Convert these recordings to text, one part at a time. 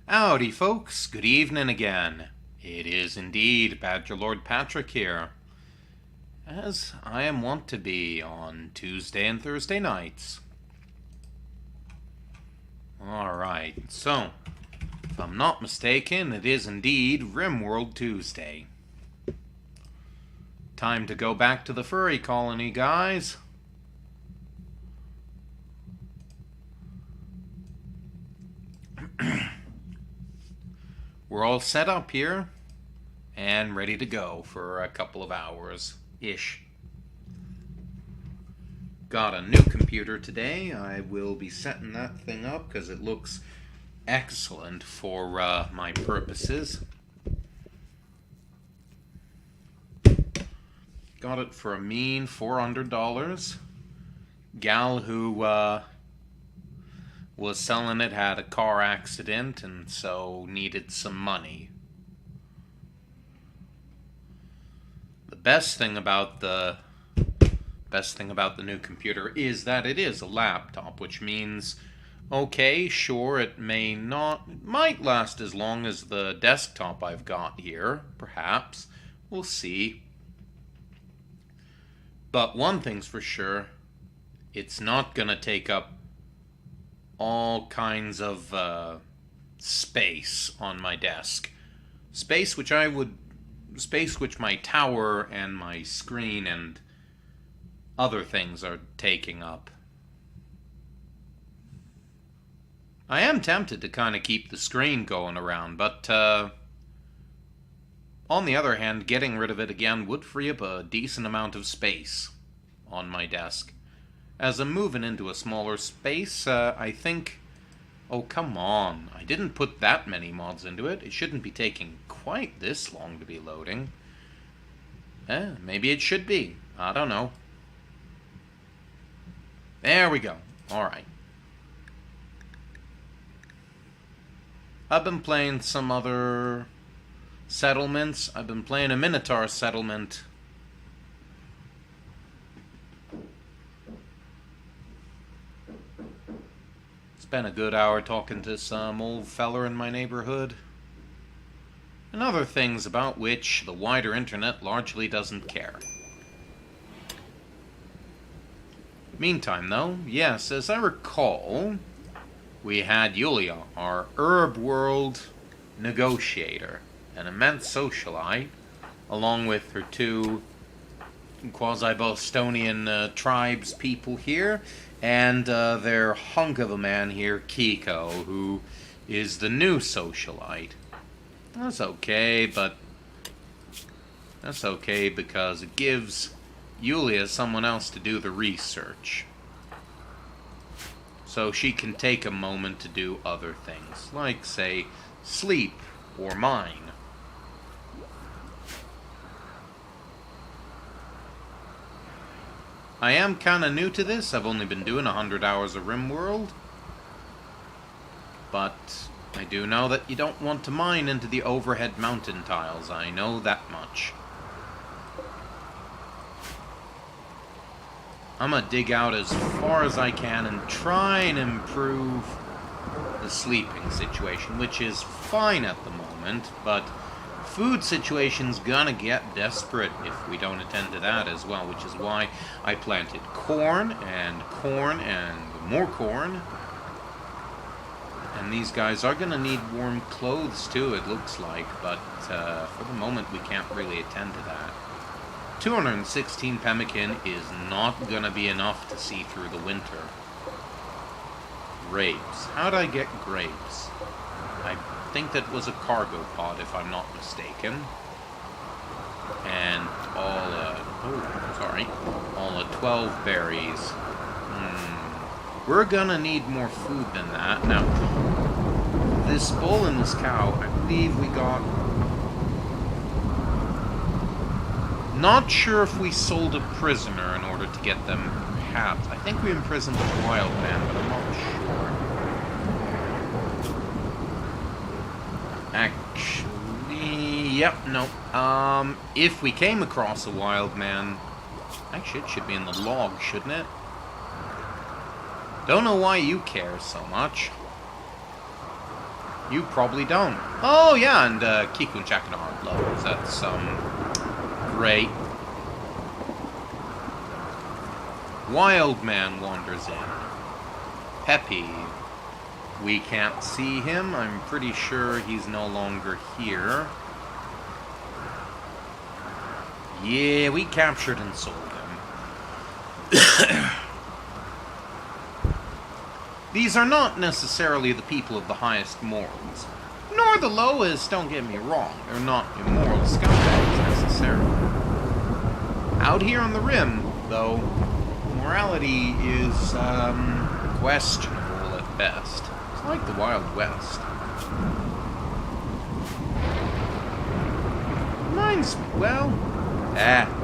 Howdy, folks. Good evening again. It is indeed Badger Lord Patrick here, as I am wont to be on Tuesday and Thursday nights. Alright, so, if I'm not mistaken, it is indeed RimWorld Tuesday. Time to go back to the furry colony, guys. We're all set up here and ready to go for a couple of hours-ish. Got a new computer today. I will be setting that thing up because it looks excellent for my purposes. Got it for a mean $400. Gal who was selling it had a car accident and so needed some money. The best thing about the new computer is that it is a laptop, which means, okay, sure, it might last as long as the desktop I've got here, perhaps. We'll see. But one thing's for sure, it's not gonna take up all kinds of space on my desk. Space which my tower and my screen and other things are taking up. I am tempted to kind of keep the screen going around, but on the other hand, getting rid of it again would free up a decent amount of space on my desk. As I'm moving into a smaller space, I think... Oh, come on. I didn't put that many mods into it. It shouldn't be taking quite this long to be loading. Maybe it should be. I don't know. There we go. Alright. I've been playing some other settlements. I've been playing a Minotaur settlement. Spent a good hour talking to some old feller in my neighborhood. And other things about which the wider internet largely doesn't care. Meantime, though, yes, as I recall, we had Yulia, our herb world negotiator, an immense socialite, along with her two quasi-Bostonian tribes people here, and their hunk of a man here, Kiko, who is the new socialite. That's okay, but that's okay because it gives Yulia someone else to do the research. So she can take a moment to do other things, like, say, sleep or mine. I am kinda new to this. I've only been doing 100 hours of RimWorld. But I do know that you don't want to mine into the overhead mountain tiles. I know that much. I'm gonna dig out as far as I can and try and improve the sleeping situation, which is fine at the moment, but food situation's gonna get desperate if we don't attend to that as well, which is why I planted corn and more corn. And these guys are gonna need warm clothes too, it looks like, but for the moment we can't really attend to that. 216 pemmican is not gonna be enough to see through the winter. Grapes. How'd I get grapes? I think that was a cargo pod, if I'm not mistaken. And all 12 berries. We're gonna need more food than that. Now, this bull and this cow, I believe we got... Not sure if we sold a prisoner in order to get them, perhaps. I think we imprisoned a wild man, but I'm not sure. Actually, yep, no. If we came across a wild man... Actually, it should be in the log, shouldn't it? Don't know why you care so much. You probably don't. Oh, yeah, and Kiku and Jackanow aren't lows. That's, great. Wild Man wanders in. Peppy. We can't see him. I'm pretty sure he's no longer here. Yeah, we captured and sold him. These are not necessarily the people of the highest morals. Nor the lowest, don't get me wrong. They're not immoral scumbags, necessarily. Out here on the Rim, though, morality is, questionable at best. It's like the Wild West. Reminds me, well...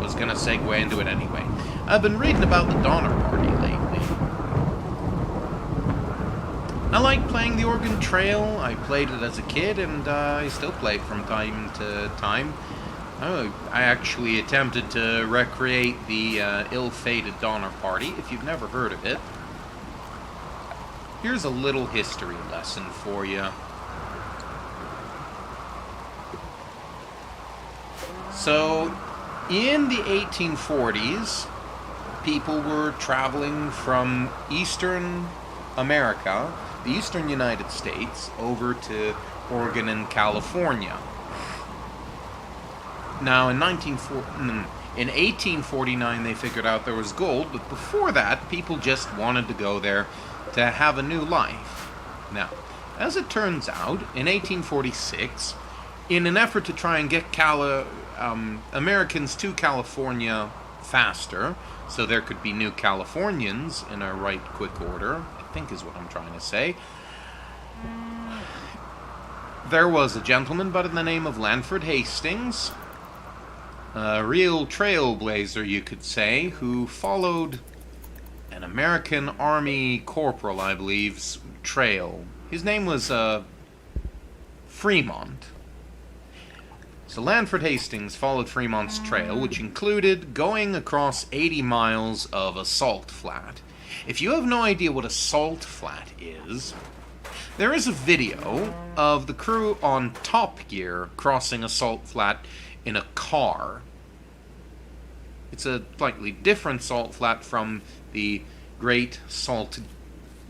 was gonna segue into it anyway. I've been reading about the Donner Party lately. I like playing the Oregon Trail. I played it as a kid, and I still play it from time to time. I actually attempted to recreate the ill-fated Donner Party, if you've never heard of it. Here's a little history lesson for you. So, in the 1840s, people were traveling from Eastern America, the Eastern United States, over to Oregon and California. Now, in 1849, they figured out there was gold, but before that, people just wanted to go there to have a new life. Now, as it turns out, in 1846, in an effort to try and get Americans to California faster, so there could be new Californians in a right quick order, I think is what I'm trying to say, there was a gentleman by the name of Lanford Hastings, a real trailblazer, you could say, who followed an American Army corporal, I believe's trail. His name was Fremont. So Lanford Hastings followed Fremont's trail, which included going across 80 miles of a salt flat. If you have no idea what a salt flat is, there is a video of the crew on Top Gear crossing a salt flat in a car. It's a slightly different salt flat from the Great Salt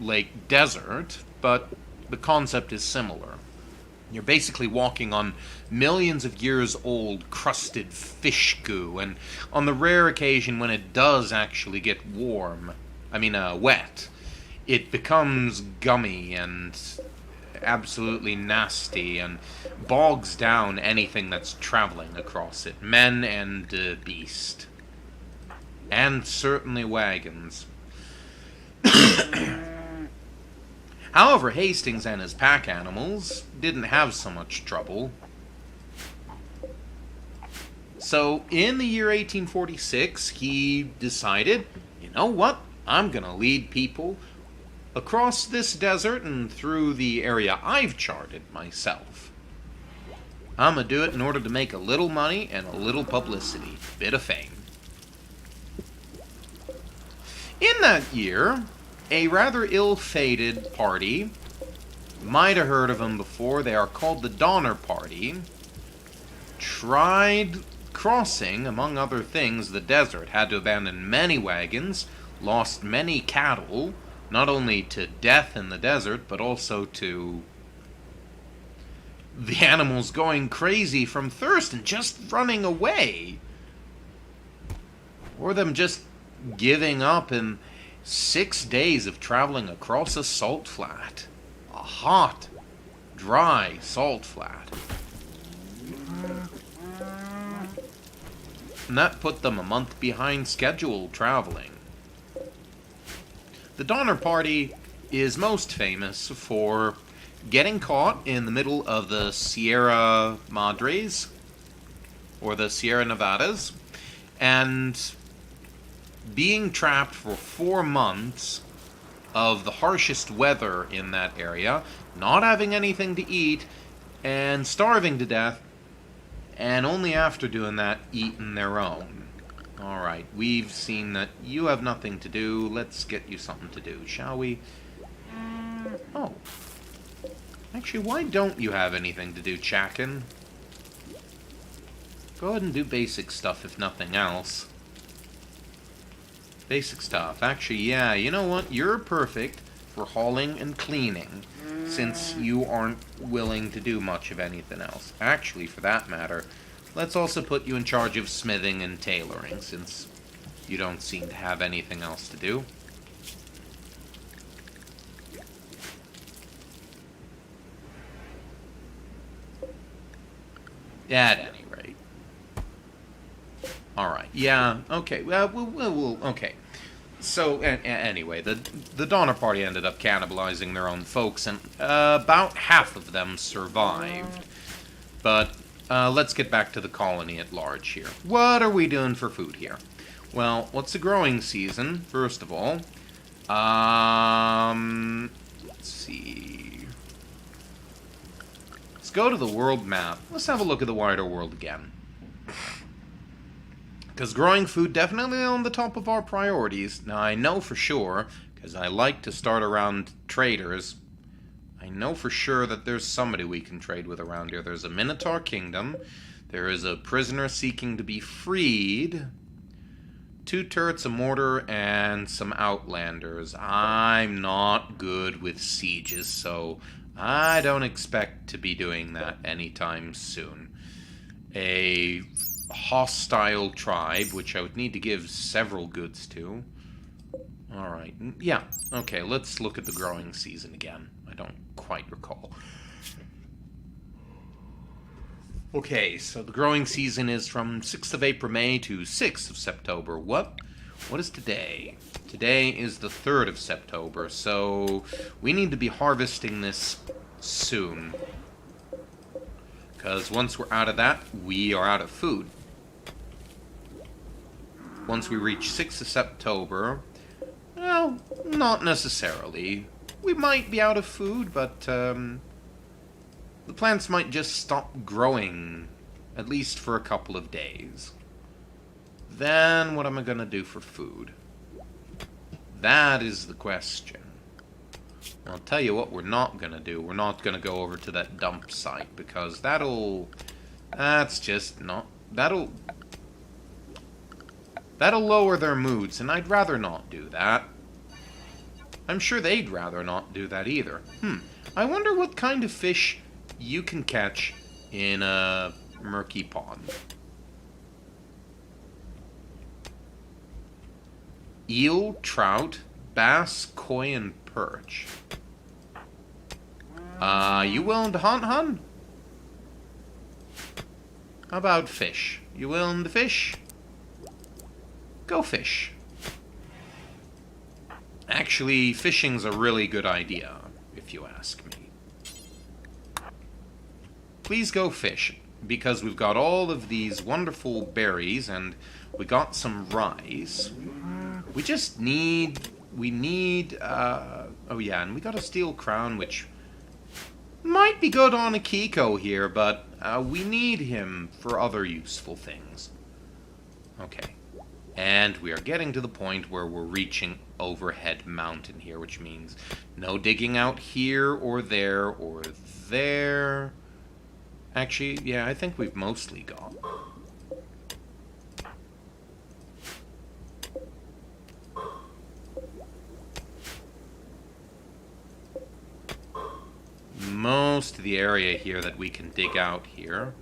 Lake Desert, but the concept is similar. You're basically walking on millions of years old crusted fish goo, and on the rare occasion when it does actually get wet, it becomes gummy and absolutely nasty and bogs down anything that's traveling across it, men and beast. And certainly wagons. However, Hastings and his pack animals didn't have so much trouble. So, in the year 1846, he decided, you know what, I'm going to lead people across this desert and through the area I've charted myself. I'm going to do it in order to make a little money and a little publicity, bit of fame. In that year, a rather ill-fated party, you might have heard of them before, they are called the Donner Party, tried crossing, among other things, the desert, had to abandon many wagons, lost many cattle, not only to death in the desert, but also to the animals going crazy from thirst and just running away. Or them just giving up in 6 days of traveling across a salt flat. A hot, dry salt flat. And that put them a month behind schedule traveling. The Donner Party is most famous for getting caught in the middle of the Sierra Madres, or the Sierra Nevadas, and being trapped for 4 months of the harshest weather in that area, not having anything to eat, and starving to death, and only after doing that, eating their own. Alright, we've seen that you have nothing to do. Let's get you something to do, shall we? Oh. Actually, why don't you have anything to do, Chakin? Go ahead and do basic stuff, if nothing else. Basic stuff. Actually, yeah, you know what? You're perfect for hauling and cleaning, since you aren't willing to do much of anything else. Actually, for that matter, let's also put you in charge of smithing and tailoring, since you don't seem to have anything else to do. At any rate. Alright, yeah, okay, well, okay. So, anyway, the Donner Party ended up cannibalizing their own folks, and about half of them survived. But let's get back to the colony at large here. What are we doing for food here? Well, what's the growing season, first of all? Let's see. Let's go to the world map. Let's have a look at the wider world again. Because growing food definitely on the top of our priorities. Now, I know for sure, because I like to start around traders, I know for sure that there's somebody we can trade with around here. There's a Minotaur Kingdom. There is a prisoner seeking to be freed. 2 turrets, a mortar, and some outlanders. I'm not good with sieges, so I don't expect to be doing that anytime soon. A hostile tribe, which I would need to give several goods to. Alright, yeah, okay, let's look at the growing season again. I don't quite recall. Okay, so the growing season is from 6th of April, May to 6th of September. What is today? Today is the 3rd of September, so we need to be harvesting this soon. Because once we're out of that, we are out of food. Once we reach 6th of September, well, not necessarily. We might be out of food, but the plants might just stop growing, at least for a couple of days. Then what am I going to do for food? That is the question. I'll tell you what we're not going to do. We're not going to go over to that dump site, because that's just not... That'll lower their moods, and I'd rather not do that. I'm sure they'd rather not do that either. I wonder what kind of fish you can catch in a murky pond. Eel, trout, bass, koi, and perch. You willing to hunt, hun? How about fish? You willing to fish? Go fish. Actually, fishing's a really good idea, if you ask me. Please go fish, because we've got all of these wonderful berries, and we got some rice. We just need... oh yeah, and we got a steel crown, which might be good on Akiko here, but we need him for other useful things. Okay. And we are getting to the point where we're reaching Overhead Mountain here, which means no digging out here or there or there. Actually, yeah, I think we've mostly got. Most of the area here that we can dig out here.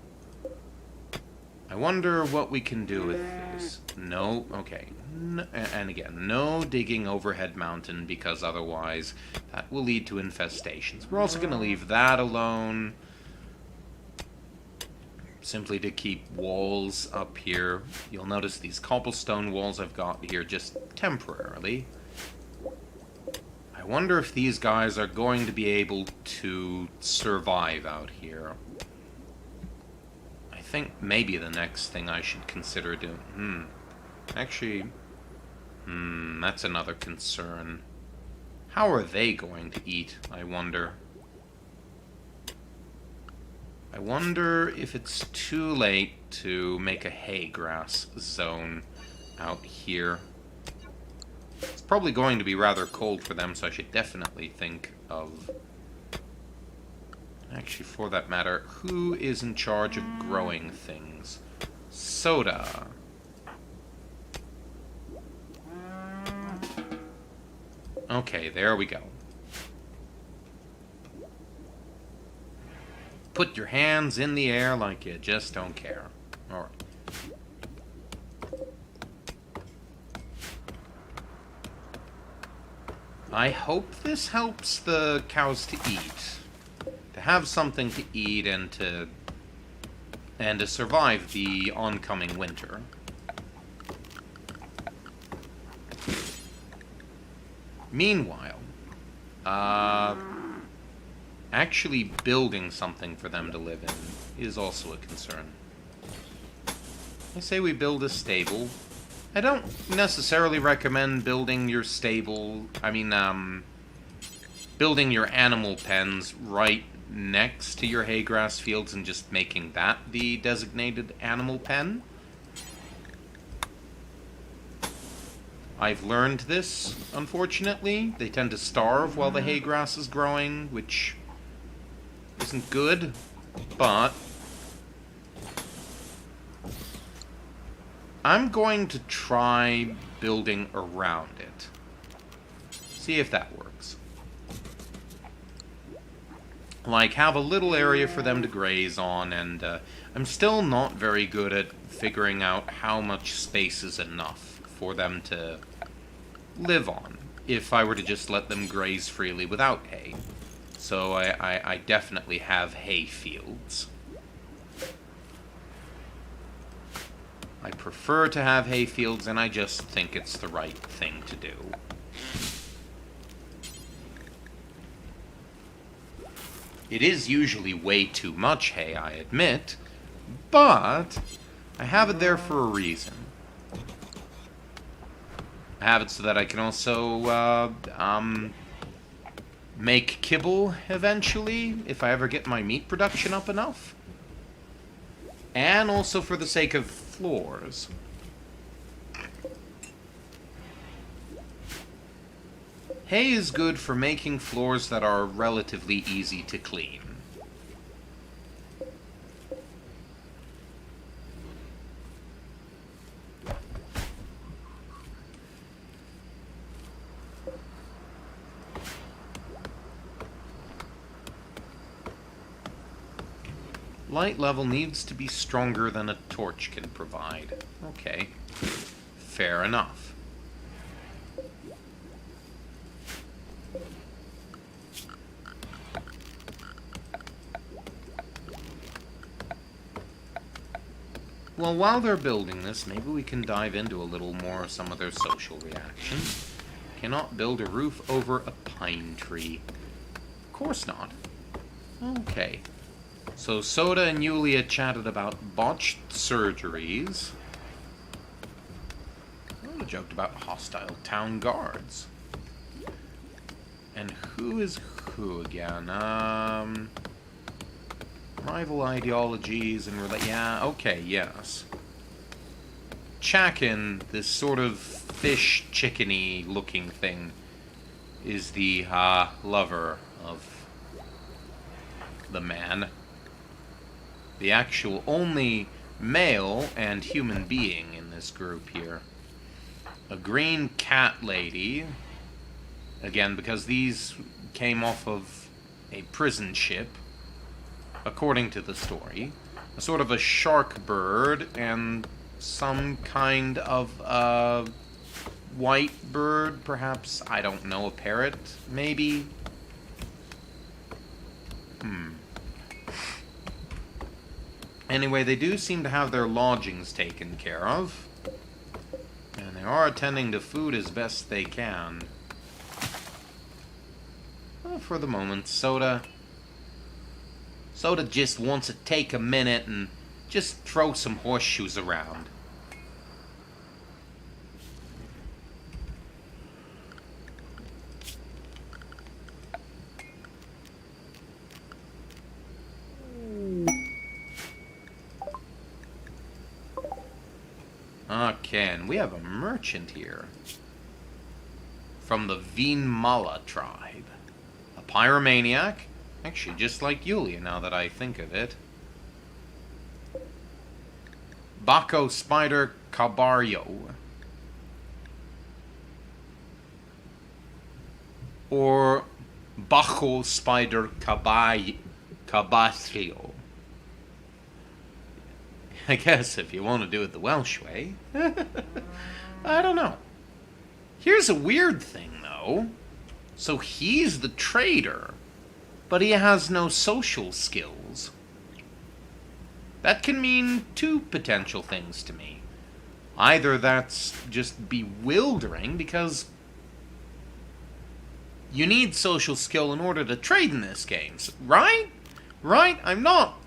I wonder what we can do with this. No, okay. And again, no digging Overhead Mountain, because otherwise that will lead to infestations. We're also going to leave that alone, simply to keep walls up here. You'll notice these cobblestone walls I've got here just temporarily. I wonder if these guys are going to be able to survive out here. I think maybe the next thing I should consider doing... Actually... that's another concern. How are they going to eat, I wonder? I wonder if it's too late to make a hay grass zone out here. It's probably going to be rather cold for them, so I should definitely think of Actually, for that matter, who is in charge of growing things? Soda. Okay, there we go. Put your hands in the air like you just don't care. Alright. I hope this helps the cows to eat. To have something to eat and to survive the oncoming winter. Meanwhile, actually building something for them to live in is also a concern. I say we build a stable. I don't necessarily recommend building your stable, building your animal pens right next to your hay grass fields and just making that the designated animal pen. I've learned this, unfortunately. They tend to starve while the hay grass is growing, which isn't good, but I'm going to try building around it. See if that works. Like, have a little area for them to graze on, and I'm still not very good at figuring out how much space is enough for them to live on, if I were to just let them graze freely without hay. So I definitely have hay fields. I prefer to have hay fields, and I just think it's the right thing to do. It is usually way too much hay, I admit, but I have it there for a reason. I have it so that I can also make kibble eventually, if I ever get my meat production up enough. And also for the sake of floors. Hay is good for making floors that are relatively easy to clean. Light level needs to be stronger than a torch can provide. Okay. Fair enough. Well, while they're building this, maybe we can dive into a little more of some of their social reactions. Cannot build a roof over a pine tree. Of course not. Okay. So Soda and Yulia chatted about botched surgeries. Oh, joked about hostile town guards. And who is who again? Rival ideologies and yeah, okay, yes. Chakin, this sort of fish chickeny looking thing, is the lover of the man. The actual only male and human being in this group here. A green cat lady. Again, because these came off of a prison ship, according to the story. A sort of a shark bird and some kind of white bird, perhaps, I don't know, a parrot, maybe? Anyway, they do seem to have their lodgings taken care of. And they are attending to food as best they can. Well, for the moment, Soda just wants to take a minute and just throw some horseshoes around. Okay, and we have a merchant here. From the Vinmala tribe. A pyromaniac Actually, just like Yulia, now that I think of it. Bako Spider Cabarrio. Or Bajo Spider Cabastrio. I guess if you want to do it the Welsh way. I don't know. Here's a weird thing, though. So he's the trader, but he has no social skills. That can mean two potential things to me. Either that's just bewildering, because you need social skill in order to trade in this game, right? Right? I'm not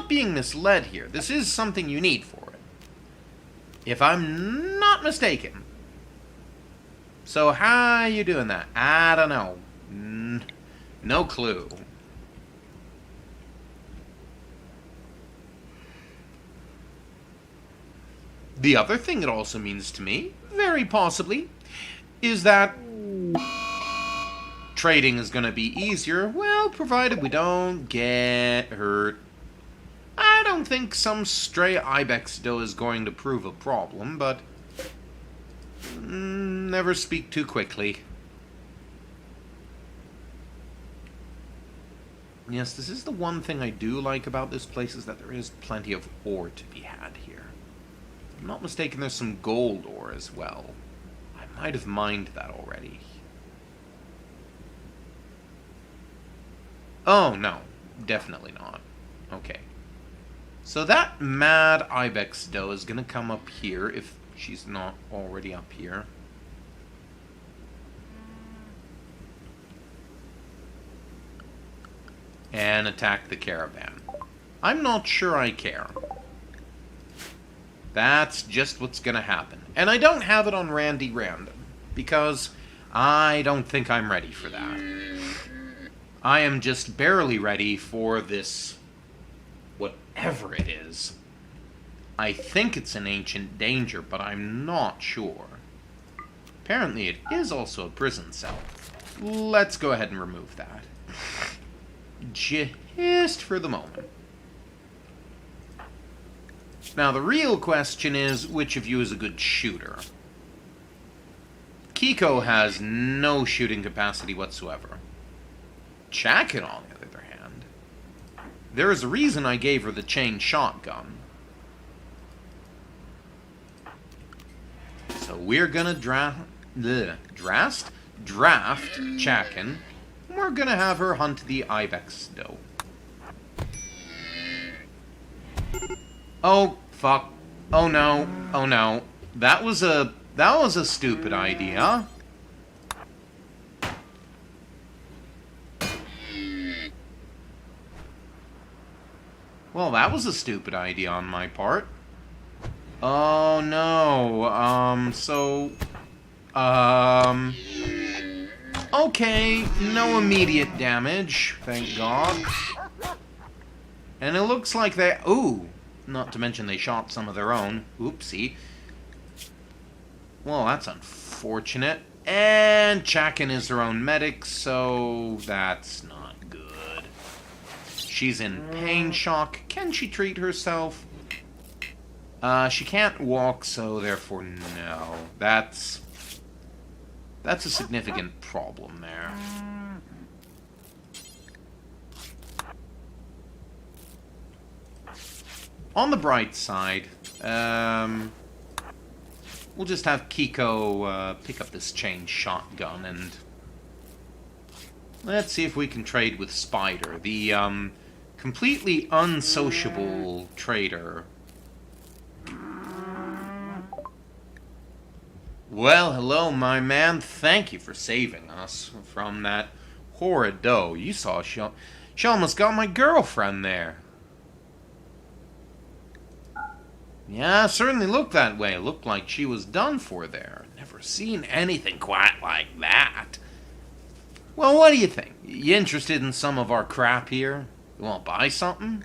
being misled here. This is something you need for it, if I'm not mistaken. So how you doing that? I don't know. No clue. The other thing it also means to me, very possibly, is that trading is going to be easier, well, provided we don't get hurt. I don't think some stray ibex doe is going to prove a problem, but never speak too quickly. Yes, this is the one thing I do like about this place, is that there is plenty of ore to be had here. If I'm not mistaken, there's some gold ore as well. I might have mined that already. Oh, no. Definitely not. Okay. So that mad ibex doe is going to come up here, if she's not already up here. And attack the caravan. I'm not sure I care. That's just what's gonna happen. And I don't have it on Randy Random, because I don't think I'm ready for that. I am just barely ready for this, whatever it is. I think it's an ancient danger, but I'm not sure. Apparently it is also a prison cell. Let's go ahead and remove that. Just for the moment. Now, the real question is, which of you is a good shooter? Kiko has no shooting capacity whatsoever. Chakin, on the other hand, there is a reason I gave her the chain shotgun. So we're gonna draft Chakin. We're gonna have her hunt the ibex doe. Oh, fuck. Oh no. Oh no. That was a stupid idea. Well, that was a stupid idea on my part. Oh no. Okay, no immediate damage, thank God. And it looks like they... Ooh, not to mention they shot some of their own. Oopsie. Well, that's unfortunate. And Chakin is her own medic, so that's not good. She's in pain shock. Can she treat herself? She can't walk, so therefore no. That's a significant problem there. On the bright side, we'll just have Kiko pick up this chain shotgun, and let's see if we can trade with Spider, the completely unsociable trader. Well, hello, my man. Thank you for saving us from that horrid doe. You saw she almost got my girlfriend there. Yeah, certainly looked that way. It looked like she was done for there. Never seen anything quite like that. Well, what do you think? You interested in some of our crap here? You want to buy something?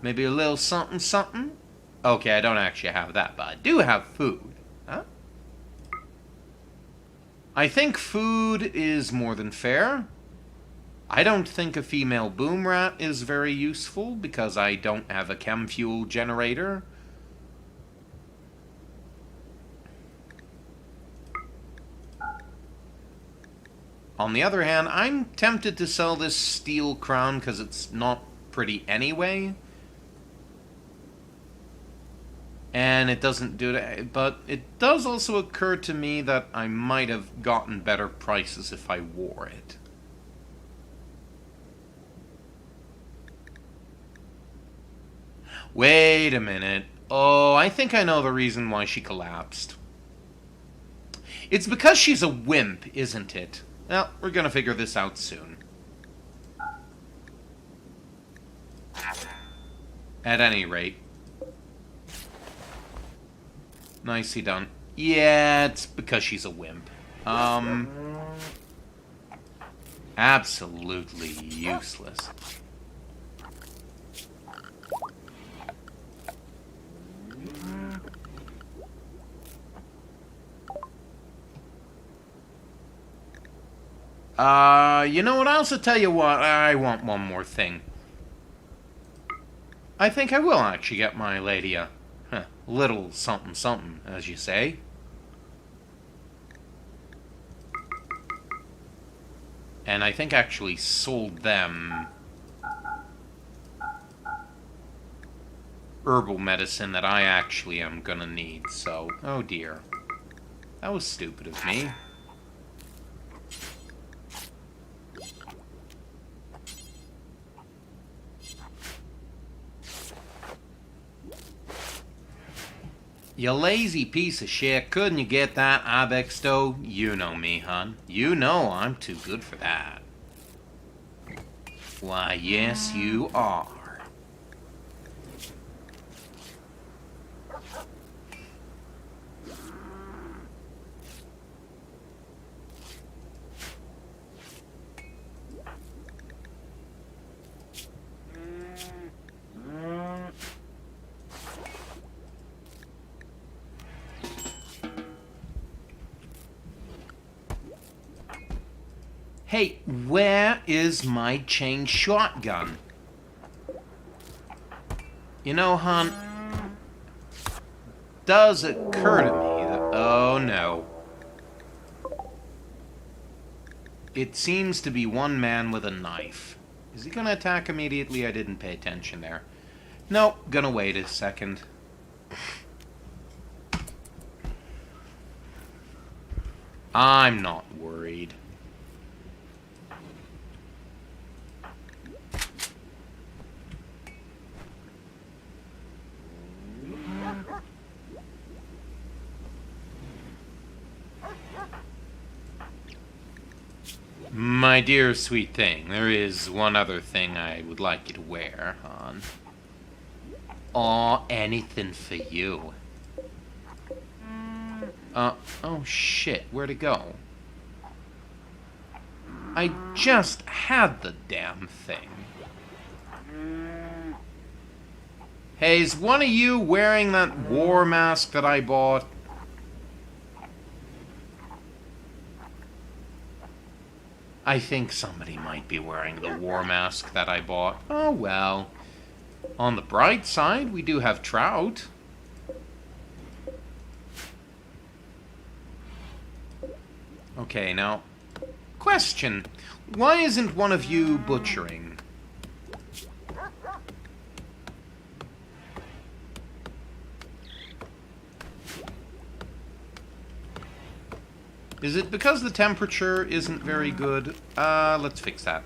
Maybe a little something something? Okay, I don't actually have that, but I do have food. Huh? I think food is more than fair. I don't think a female boom rat is very useful because I don't have a chem fuel generator. On the other hand, I'm tempted to sell this steel crown because it's not pretty anyway. And it doesn't do that, but it does also occur to me that I might have gotten better prices if I wore it. Wait a minute. Oh, I think I know the reason why she collapsed. It's because she's a wimp, isn't it? Well, we're gonna figure this out soon. At any rate. Nicely done. Yeah, it's because she's a wimp. Absolutely useless. You know what? I'll also tell you what. I want one more thing. I think I will actually get my lady a little something something, as you say. And I think I actually sold them herbal medicine that I actually am gonna need, so... Oh dear. That was stupid of me. You lazy piece of shit, couldn't you get that ibex dough? You know me, hun. You know I'm too good for that. Why, yes, you are. Hey, where is my chain shotgun? You know, hon, does occur to me that... Oh, no. It seems to be one man with a knife. Is he gonna attack immediately? I didn't pay attention there. Nope, gonna wait a second. I'm not worried. My dear sweet thing, there is one other thing I would like you to wear, hon. Aw, anything for you. Oh shit, where'd it go? I just had the damn thing. Hey, is one of you wearing that war mask that I bought? I think somebody might be wearing the war mask that I bought. Oh well. On the bright side, we do have trout. Okay, now, question. Why isn't one of you butchering? Is it because the temperature isn't very good? Let's fix that.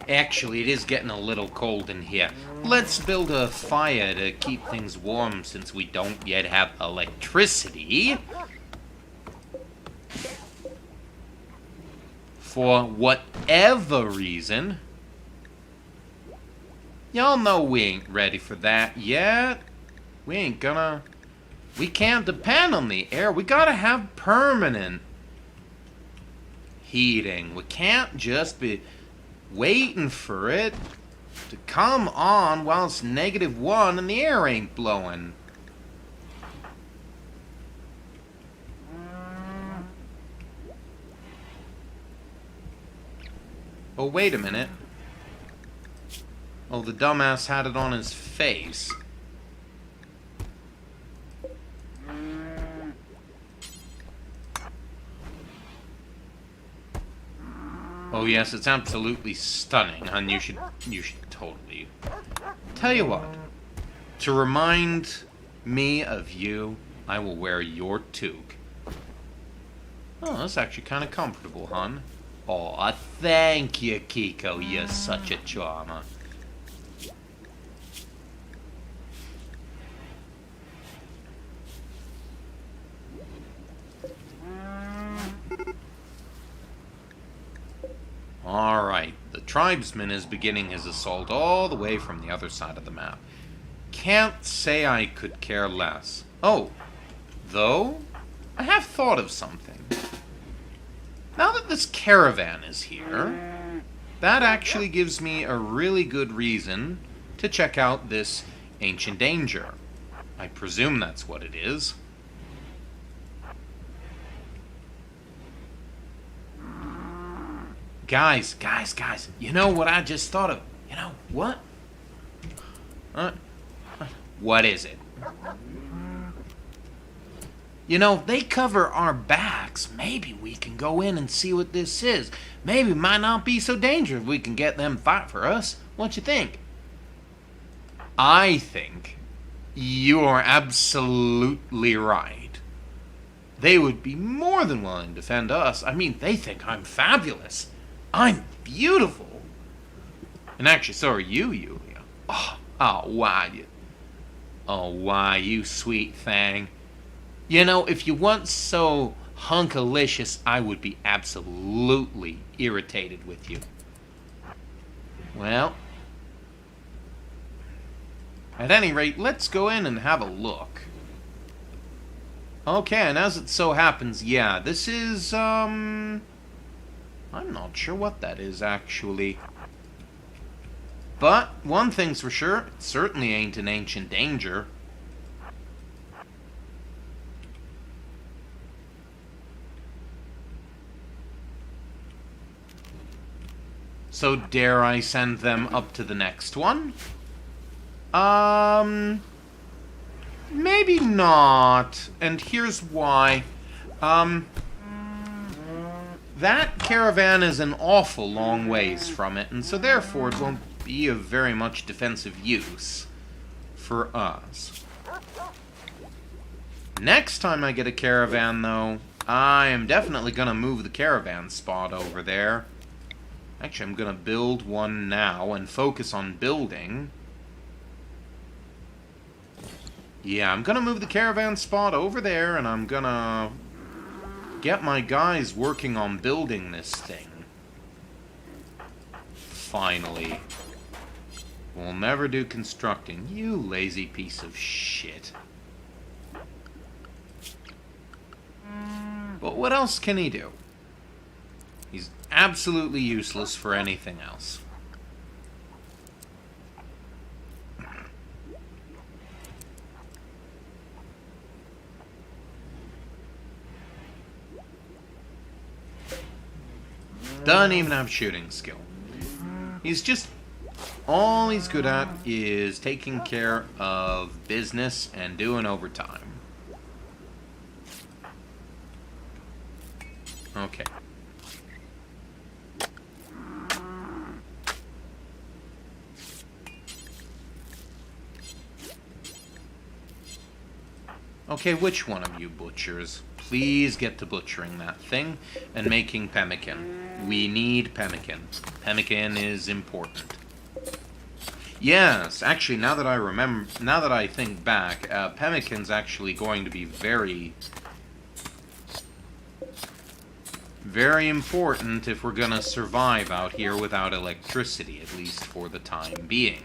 Actually, it is getting a little cold in here. Let's build a fire to keep things warm since we don't yet have electricity. For whatever reason. Y'all know we ain't ready for that yet. We ain't gonna We can't depend on the air. We gotta have permanent heating. We can't just be waiting for it to come on while it's -1 and the air ain't blowing. Oh, wait a minute. Oh, the dumbass had it on his face. Oh yes, it's absolutely stunning, and you should totally. Tell you what, to remind me of you, I will wear your toque. Oh, that's actually kind of comfortable, hon. Oh, thank you, Kiko. You're such a charmer. Alright, the tribesman is beginning his assault all the way from the other side of the map. Can't say I could care less. Oh, though, I have thought of something. Now that this caravan is here, that actually gives me a really good reason to check out this Ancient Danger. I presume that's what it is. Guys, you know what I just thought of? You know, what? What is it? You know, they cover our backs. Maybe we can go in and see what this is. Maybe it might not be so dangerous if we can get them to fight for us. What you think? I think you're absolutely right. They would be more than willing to defend us. I mean, they think I'm fabulous. I'm beautiful. And actually, so are you, Yulia. Why, you sweet thing. You know, if you weren't so hunkalicious, I would be absolutely irritated with you. Well, at any rate, let's go in and have a look. Okay, and as it so happens, yeah, this is, I'm not sure what that is, actually. But, one thing's for sure, it certainly ain't an Ancient Danger. So, dare I send them up to the next one? Maybe not. And here's why. That caravan is an awful long ways from it, and so therefore it won't be of very much defensive use for us. Next time I get a caravan, though, I am definitely going to move the caravan spot over there. Actually, I'm going to build one now and focus on building. Yeah, I'm going to move the caravan spot over there, and I'm going to get my guys working on building this thing. Finally. We'll never do constructing. You lazy piece of shit. But what else can he do? He's absolutely useless for anything else. Doesn't even have shooting skill. He's just... all he's good at is taking care of business and doing overtime. Okay. Okay, which one of you butchers? Please get to butchering that thing and making pemmican. We need pemmican. Pemmican is important. Yes, actually, now that I think back, pemmican's actually going to be very important if we're gonna survive out here without electricity, at least for the time being.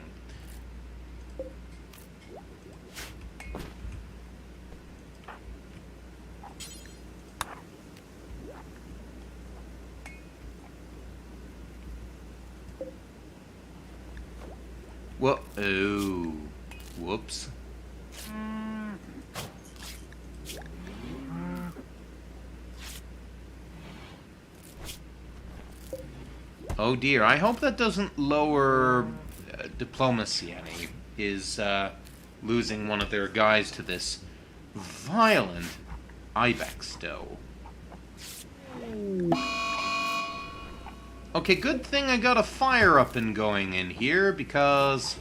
Well, oh, whoops. Oh dear, I hope that doesn't lower diplomacy any. Is losing one of their guys to this violent ibex doe. Okay, good thing I got a fire up and going in here, because...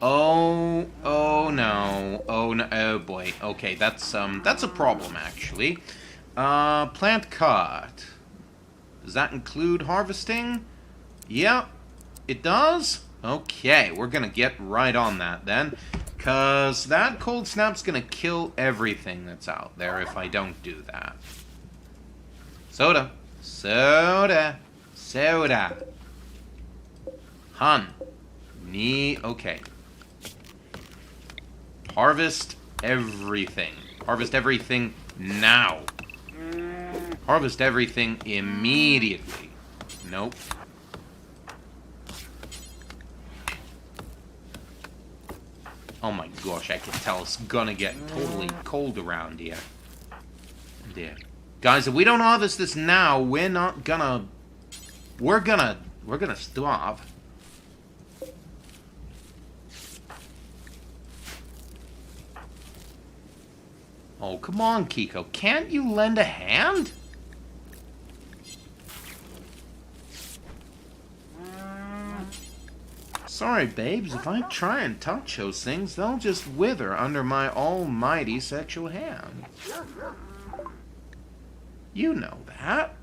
Oh no, oh boy. Okay, that's a problem, actually. Plant cut. Does that include harvesting? Yep, it does? Okay, we're gonna get right on that then, because that cold snap's gonna kill everything that's out there if I don't do that. Soda. Soda. Soda. Hun. Okay. Harvest everything. Harvest everything now. Harvest everything immediately. Nope. Oh my gosh, I can tell it's gonna get totally cold around here. There. Guys, if we don't harvest this now, we're not gonna... We're gonna starve. Oh, come on, Kiko. Can't you lend a hand? Sorry, babes. If I try and touch those things, they'll just wither under my almighty sexual hand. You know that.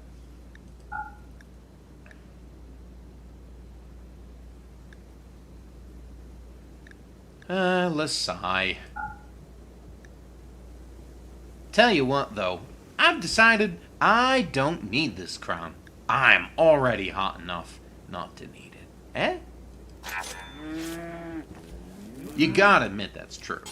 Let's sigh. Tell you what, though. I've decided I don't need this crown. I'm already hot enough not to need it. Eh? You gotta admit that's true.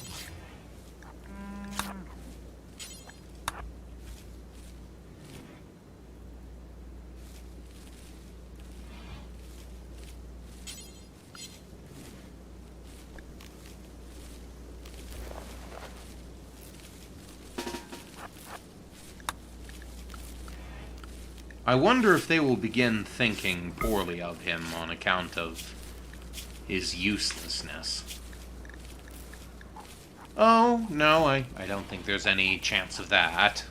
I wonder if they will begin thinking poorly of him on account of his uselessness. Oh, no, I don't think there's any chance of that.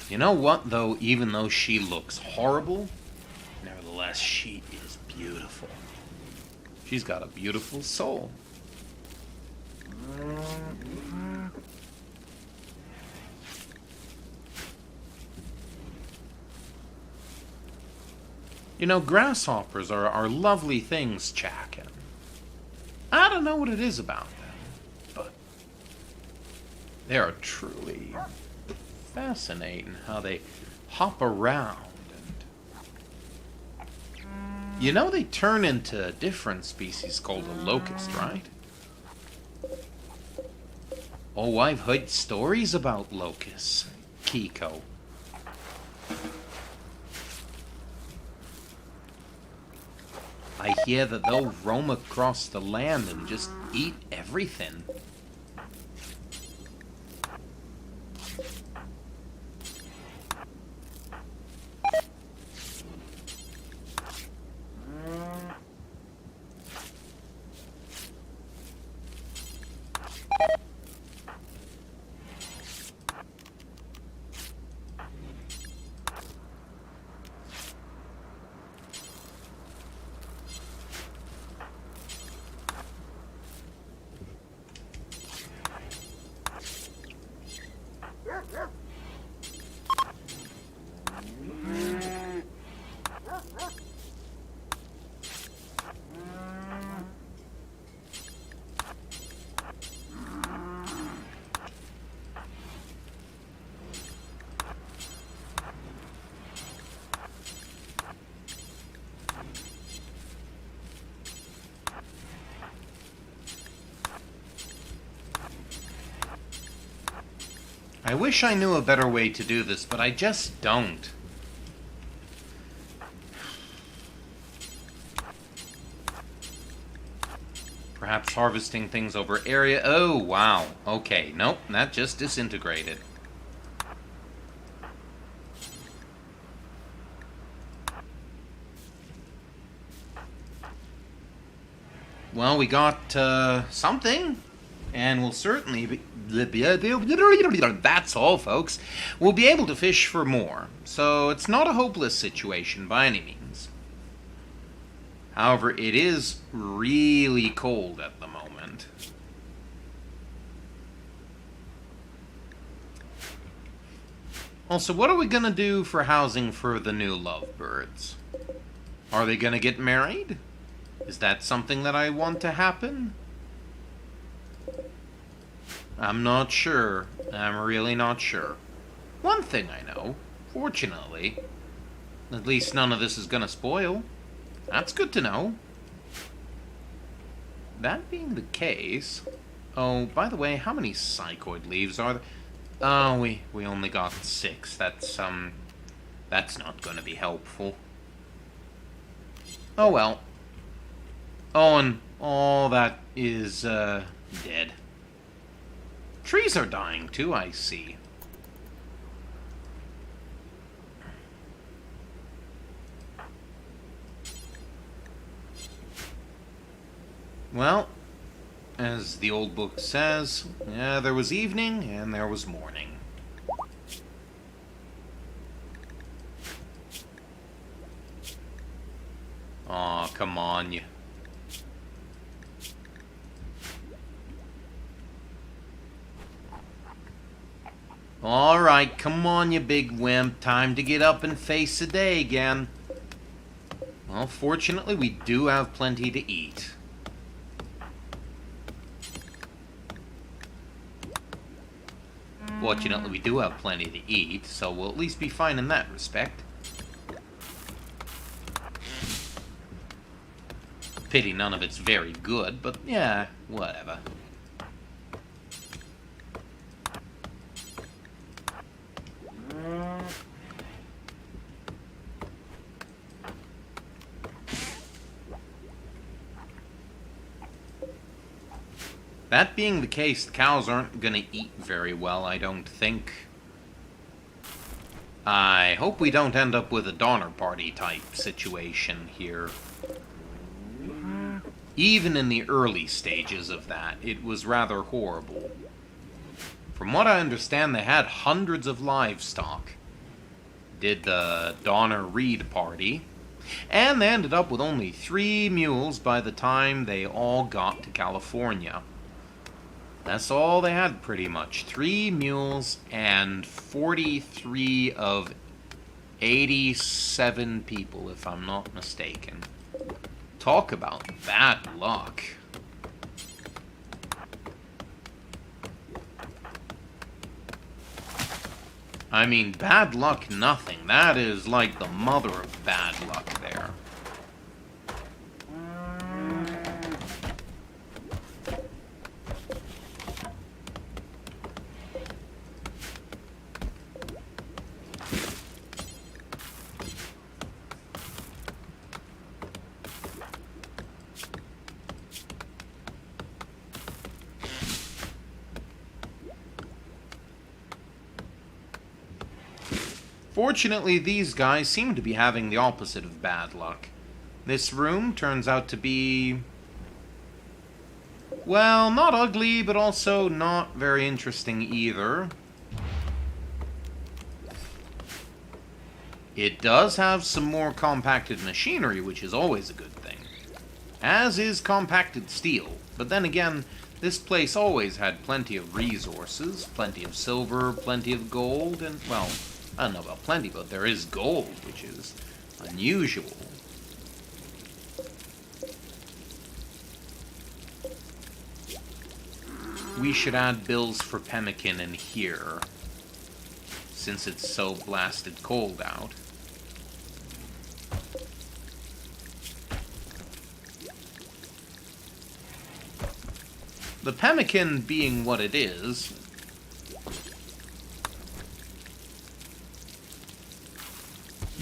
You know what, though? Even though she looks horrible, nevertheless, she is beautiful. She's got a beautiful soul. You know, grasshoppers are lovely things, Chakin. I don't know what it is about them, but they are truly fascinating how they hop around. And you know they turn into a different species called a locust, right? Oh, I've heard stories about locusts, Kiko. I hear that they'll roam across the land and just eat everything. I wish I knew a better way to do this, but I just don't. Perhaps harvesting things over area. Oh, wow. Okay, nope, that just disintegrated. Well, we got something, and we'll certainly be... That's all, folks. We'll be able to fish for more, so it's not a hopeless situation by any means. However, it is really cold at the moment. Also, what are we going to do for housing for the new lovebirds? Are they going to get married? Is that something that I want to happen? I'm not sure. I'm really not sure. One thing I know, fortunately, at least none of this is going to spoil. That's good to know. That being the case... Oh, by the way, how many psychoid leaves are there? Oh, we only got 6. That's not going to be helpful. Oh, well. Oh, and all that is, dead. Trees are dying, too, I see. Well, as the old book says, yeah, there was evening and there was morning. Aw, come on, you. Alright, come on, you big wimp. Time to get up and face the day again. Well, fortunately, we do have plenty to eat. Fortunately, we do have plenty to eat, so we'll at least be fine in that respect. Pity none of it's very good, but yeah, whatever. That being the case, the cows aren't going to eat very well, I don't think. I hope we don't end up with a Donner Party type situation here. Even in the early stages of that, it was rather horrible. From what I understand, they had hundreds of livestock. Did the Donner Reed Party. And they ended up with only 3 mules by the time they all got to California. That's all they had, pretty much. 3 mules and 43 of 87 people, if I'm not mistaken. Talk about bad luck. I mean, bad luck nothing. That is like the mother of bad luck there. Fortunately, these guys seem to be having the opposite of bad luck. This room turns out to be... well, not ugly, but also not very interesting either. It does have some more compacted machinery, which is always a good thing. As is compacted steel. But then again, this place always had plenty of resources, plenty of silver, plenty of gold, and, well... I don't know about plenty, but there is gold, which is unusual. We should add bills for pemmican in here, since it's so blasted cold out. The pemmican being what it is,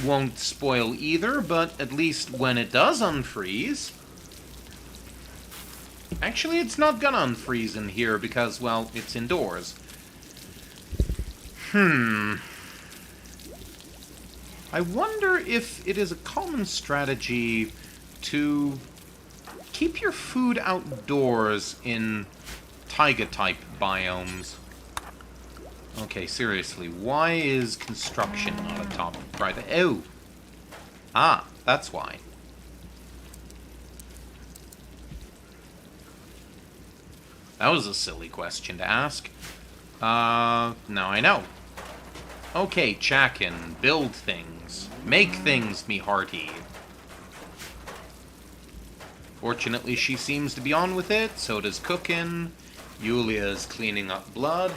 won't spoil either, but at least when it does unfreeze... Actually, it's not gonna unfreeze in here because, well, it's indoors. I wonder if it is a common strategy to keep your food outdoors in taiga-type biomes. Okay, seriously, why is construction not a top priority? Oh! Ah, that's why. That was a silly question to ask. Now I know. Okay, Chakin, build things. Make things, me hearty. Fortunately, she seems to be on with it, so does Cookin. Yulia's cleaning up blood.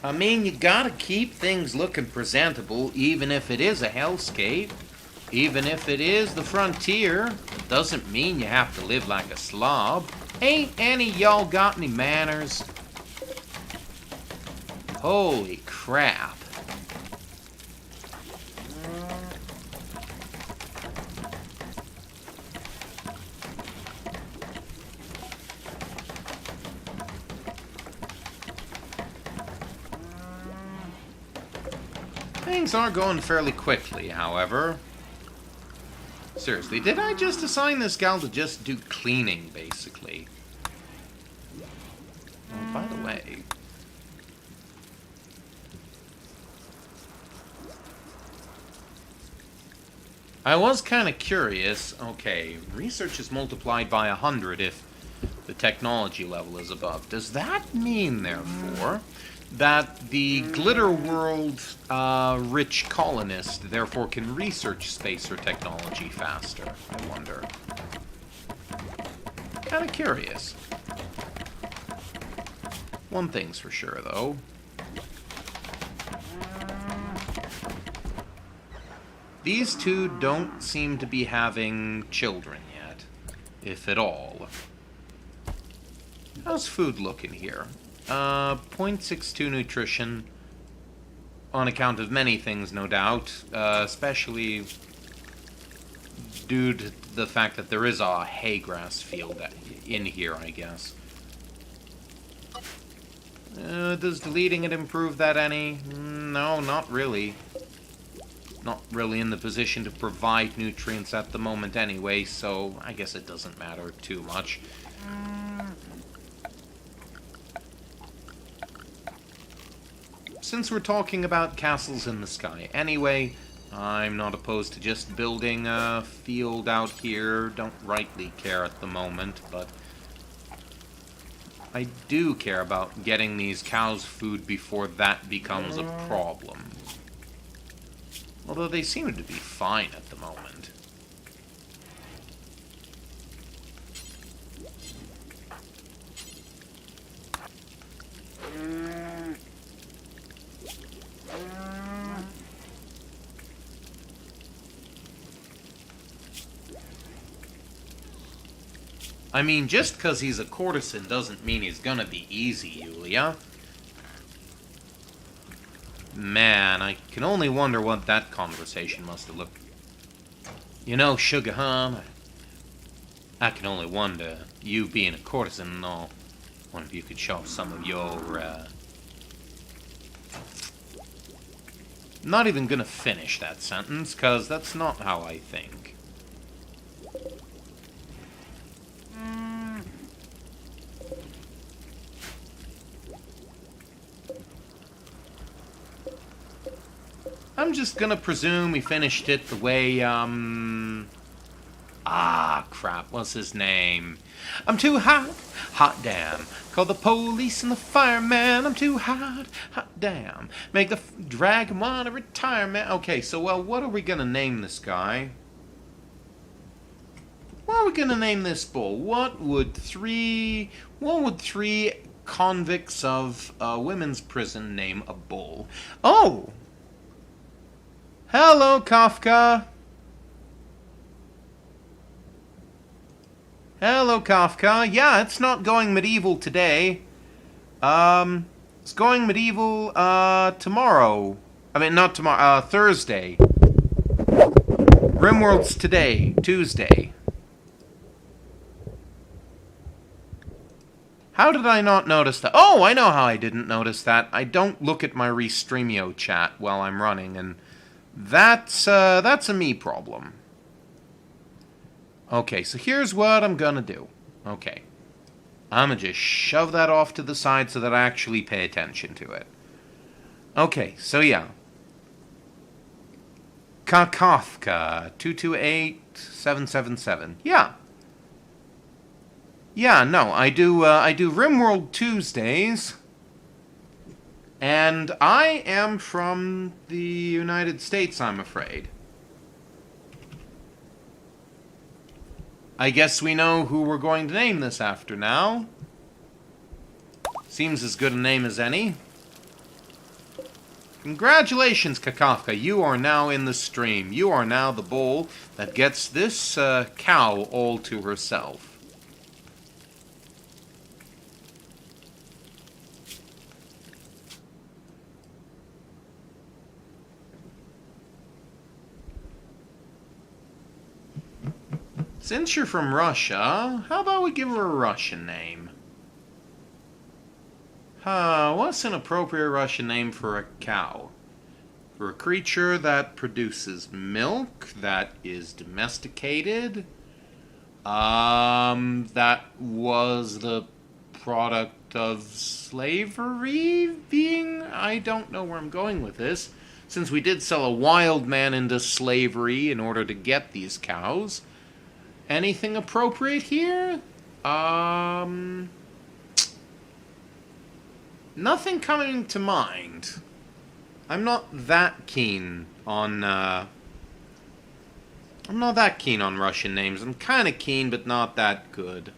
I mean, you gotta keep things looking presentable, even if it is a hellscape. Even if it is the frontier. It doesn't mean you have to live like a slob. Ain't any y'all got any manners? Holy crap. Things are going fairly quickly, however. Seriously, did I just assign this gal to just do cleaning, basically? Oh, by the way... I was kind of curious. Okay, research is multiplied by 100 if the technology level is above. Does that mean, therefore, that the Glitter World rich colonist therefore can research space or technology faster? I wonder. Kind of curious. One thing's for sure, though. These two don't seem to be having children yet, if at all. How's food looking here? 0.62 nutrition, on account of many things, no doubt, especially due to the fact that there is a hay grass field in here, I guess. Does deleting it improve that any? No, not really. Not really in the position to provide nutrients at the moment anyway, so I guess it doesn't matter too much. Since we're talking about castles in the sky anyway, I'm not opposed to just building a field out here. Don't rightly care at the moment, but I do care about getting these cows food before that becomes a problem. Although they seem to be fine at the moment. I mean, just because he's a courtesan doesn't mean he's gonna be easy, Yulia. Man, I can only wonder what that conversation must have looked... You know, Sugar Hum, I can only wonder, you being a courtesan and all, wonder if you could show some of your, Not even gonna finish that sentence, because that's not how I think. I'm just gonna presume he finished it the way, Ah, crap, what's his name? I'm too hot, hot damn. Call the police and the fireman. I'm too hot, hot damn. Make the dragon want to retire, man. Okay, so, well, what are we gonna name this guy? What are we gonna name this bull? What would three convicts of a women's prison name a bull? Oh! Hello, Kafka. Hello, Kafka. Yeah, it's not going medieval today. It's going medieval, tomorrow. I mean, not tomorrow, Thursday. RimWorld's today, Tuesday. How did I not notice that? Oh, I know how I didn't notice that. I don't look at my Restreamio chat while I'm running, and that's a me problem. Okay, so here's what I'm gonna do. Okay. I'm gonna just shove that off to the side so that I actually pay attention to it. Okay, so yeah. Kakafka 228777. Yeah. Yeah, no, I do RimWorld Tuesdays. And I am from the United States, I'm afraid. I guess we know who we're going to name this after now. Seems as good a name as any. Congratulations, Kakafka. You are now in the stream. You are now the bowl that gets this cow all to herself. Since you're from Russia, how about we give her a Russian name? What's an appropriate Russian name for a cow? For a creature that produces milk, that is domesticated, that was the product of slavery being... I don't know where I'm going with this. Since we did sell a wild man into slavery in order to get these cows... Anything appropriate here? Nothing coming to mind. I'm not that keen on, I'm not that keen on Russian names. I'm kind of keen, but not that good.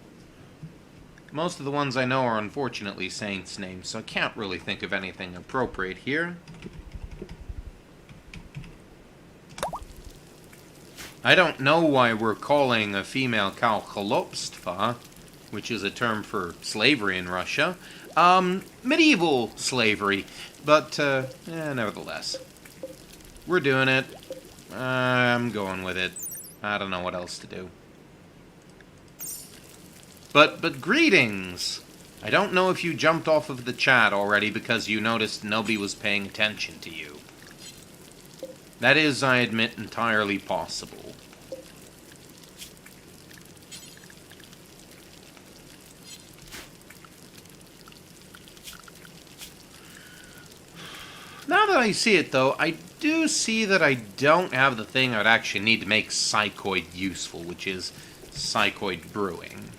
Most of the ones I know are unfortunately saints' names, so I can't really think of anything appropriate here. I don't know why we're calling a female cow Kholopstva, which is a term for slavery in Russia. Medieval slavery, but, nevertheless. We're doing it. I'm going with it. I don't know what else to do. But greetings! I don't know if you jumped off of the chat already because you noticed nobody was paying attention to you. That is, I admit, entirely possible. Now that I see it, though, I do see that I don't have the thing I would actually need to make Psychoid useful, which is Psychoid Brewing.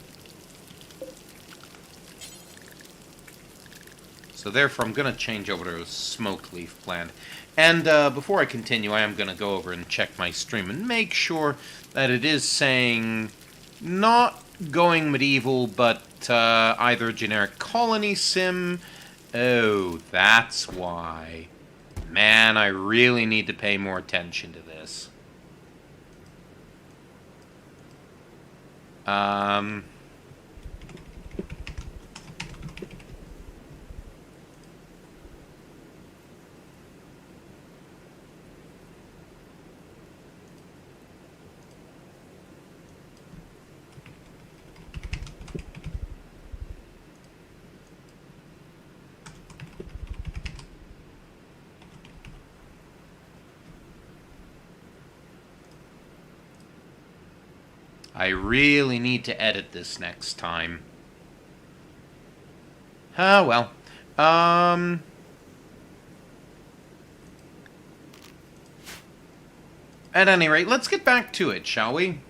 So therefore, I'm going to change over to a Smoke Leaf plant. And before I continue, I am going to go over and check my stream and make sure that it is saying not going medieval, but either generic colony sim. Oh, that's why. Man, I really need to pay more attention to this. I really need to edit this next time. Well. At any rate, let's get back to it, shall we?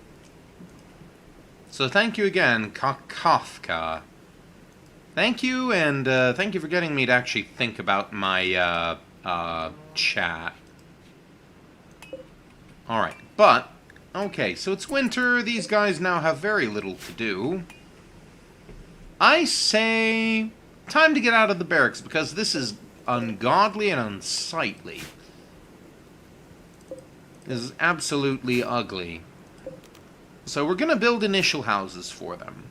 So thank you again, Kafka. Thank you, and thank you for getting me to actually think about my chat. Alright, but... Okay, so it's winter. These guys now have very little to do. I say, time to get out of the barracks, because this is ungodly and unsightly. This is absolutely ugly. So we're going to build initial houses for them.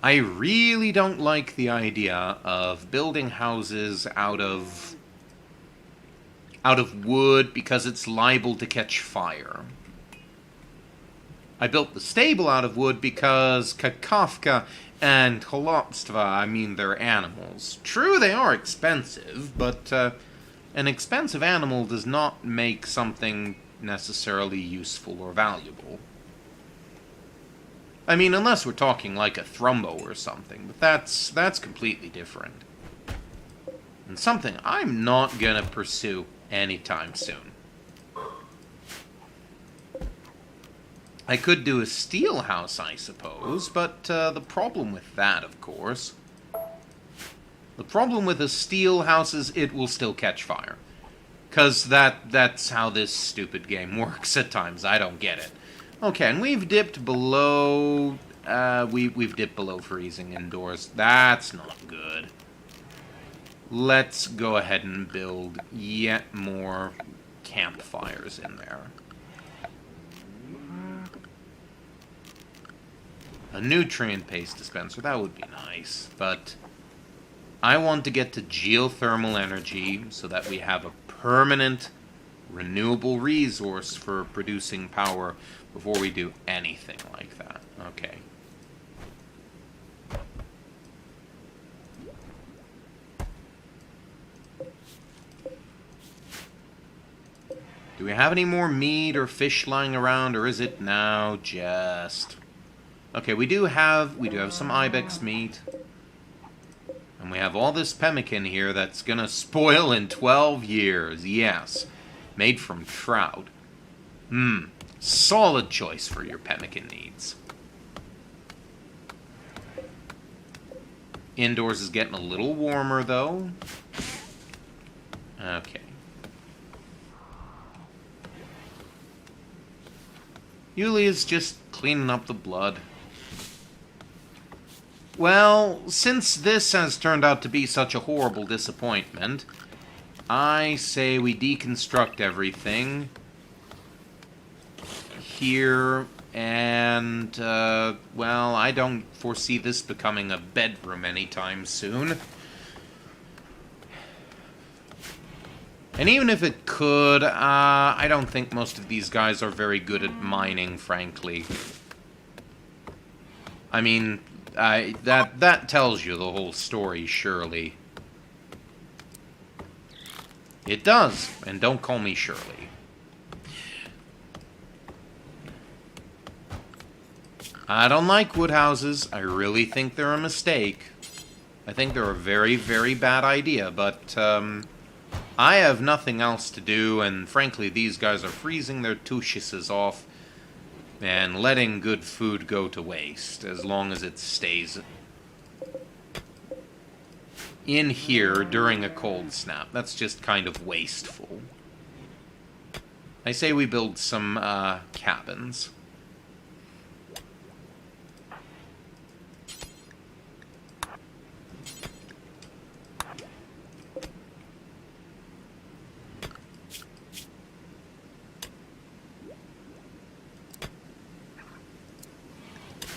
I really don't like the idea of building houses out of out of wood because it's liable to catch fire. I built the stable out of wood because Kakafka and Holopstva, I mean, they're animals. True, they are expensive, but an expensive animal does not make something necessarily useful or valuable. I mean, unless we're talking like a Thrumbo or something, but that's completely different. And something I'm not gonna pursue anytime soon. I could do a steel house, I suppose, but the problem with that, of course... The problem with a steel house is it will still catch fire. Because that's how this stupid game works at times. I don't get it. Okay, and we've dipped below... we've dipped below freezing indoors. That's not good. Let's go ahead and build yet more campfires in there. A nutrient paste dispenser, that would be nice, but I want to get to geothermal energy so that we have a permanent, renewable resource for producing power before we do anything like that. Okay. Do we have any more meat or fish lying around, or is it now just... Okay, we do have some ibex meat. And we have all this pemmican here that's gonna spoil in 12 years. Yes. Made from trout. Solid choice for your pemmican needs. Indoors is getting a little warmer, though. Okay. Yulia's just cleaning up the blood. Well, since this has turned out to be such a horrible disappointment, I say we deconstruct everything here, and, well, I don't foresee this becoming a bedroom anytime soon. And even if it could, I don't think most of these guys are very good at mining, frankly. I mean... that tells you the whole story, surely. It does, and don't call me Shirley. I don't like wood houses. I really think they're a mistake. I think they're a very, very bad idea, but, I have nothing else to do, and frankly, these guys are freezing their tushises off and letting good food go to waste, as long as it stays in here during a cold snap. That's just kind of wasteful. I say we build some, cabins.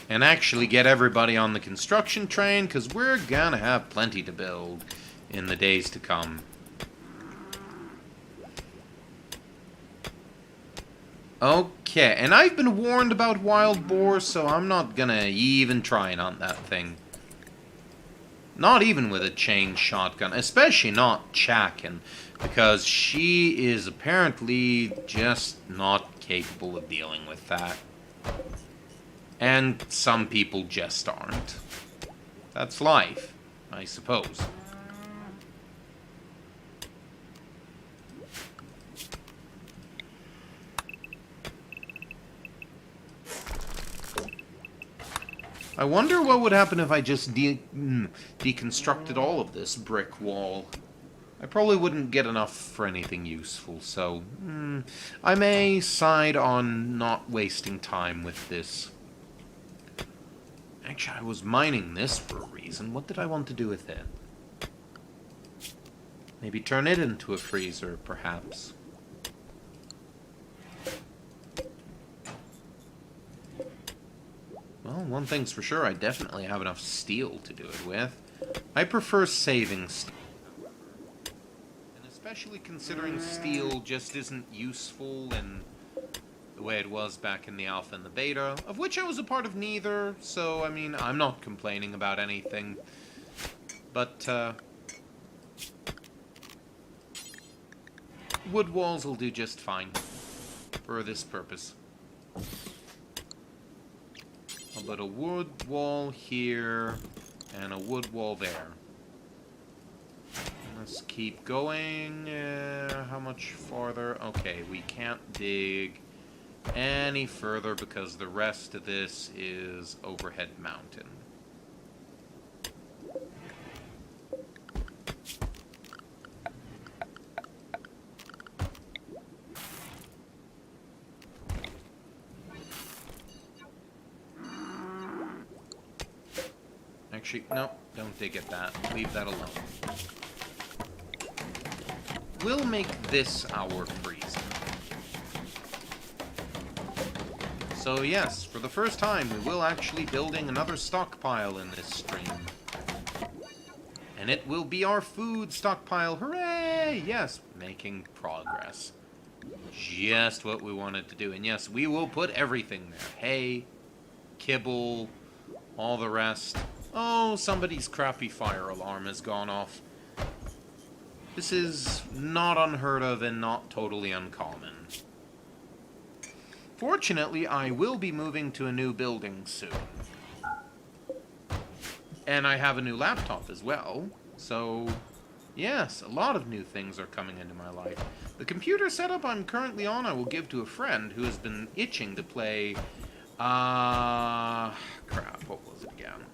And actually get everybody on the construction train, because we're gonna have plenty to build in the days to come. Okay, and I've been warned about wild boar, so I'm not gonna even try and hunt that thing. Not even with a chain shotgun, especially not Chakin, because she is apparently just not capable of dealing with that. And some people just aren't. That's life, I suppose. I wonder what would happen if I just deconstructed all of this brick wall. I probably wouldn't get enough for anything useful, so I may side on not wasting time with this. Actually, I was mining this for a reason. What did I want to do with it? Maybe turn it into a freezer, perhaps. Well, one thing's for sure, I definitely have enough steel to do it with. I prefer saving steel. And especially considering steel just isn't useful in the way it was back in the alpha and the beta, of which I was a part of neither, so, I mean, I'm not complaining about anything. But, wood walls will do just fine for this purpose. I'll put a wood wall here, and a wood wall there. Let's keep going. How much farther? Okay, we can't dig any further because the rest of this is overhead mountain. Actually, no, don't dig at that. Leave that alone. We'll make this our freezer. So yes, for the first time, we will actually building another stockpile in this stream. And it will be our food stockpile. Hooray! Yes, making progress. Just what we wanted to do. And yes, we will put everything there. Hay, kibble, all the rest. Oh, somebody's crappy fire alarm has gone off. This is not unheard of and not totally uncommon. Fortunately, I will be moving to a new building soon. And I have a new laptop as well. So, yes, a lot of new things are coming into my life. The computer setup I'm currently on I will give to a friend who has been itching to play... crap, what was it again?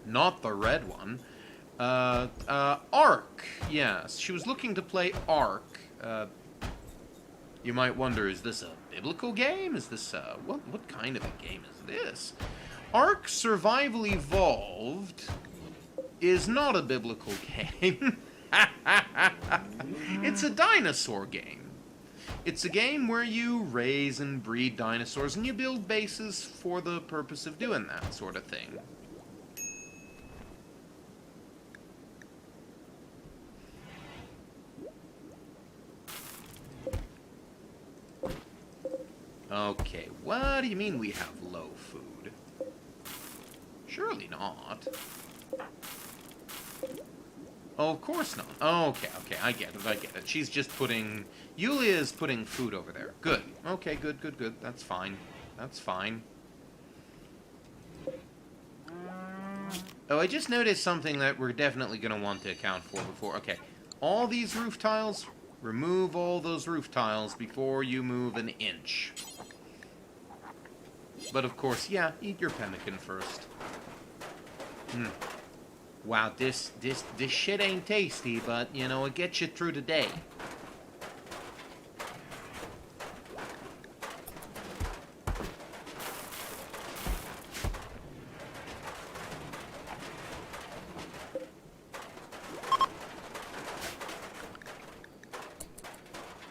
Not the red one. Ark. Yes, she was looking to play Ark. You might wonder, is this a biblical game? Is this, what kind of a game is this? Ark Survival Evolved is not a biblical game. It's a dinosaur game. It's a game where you raise and breed dinosaurs and you build bases for the purpose of doing that sort of thing. Okay, what do you mean we have low food? Surely not. Oh, of course not. Oh, okay, I get it. She's just putting... Yulia is putting food over there. Good. Okay, good. That's fine. Oh, I just noticed something that we're definitely going to want to account for before... Okay, all these roof tiles, remove all those roof tiles before you move an inch. But of course, yeah, eat your pemmican first. Wow, this shit ain't tasty, but, you know, it gets you through the day.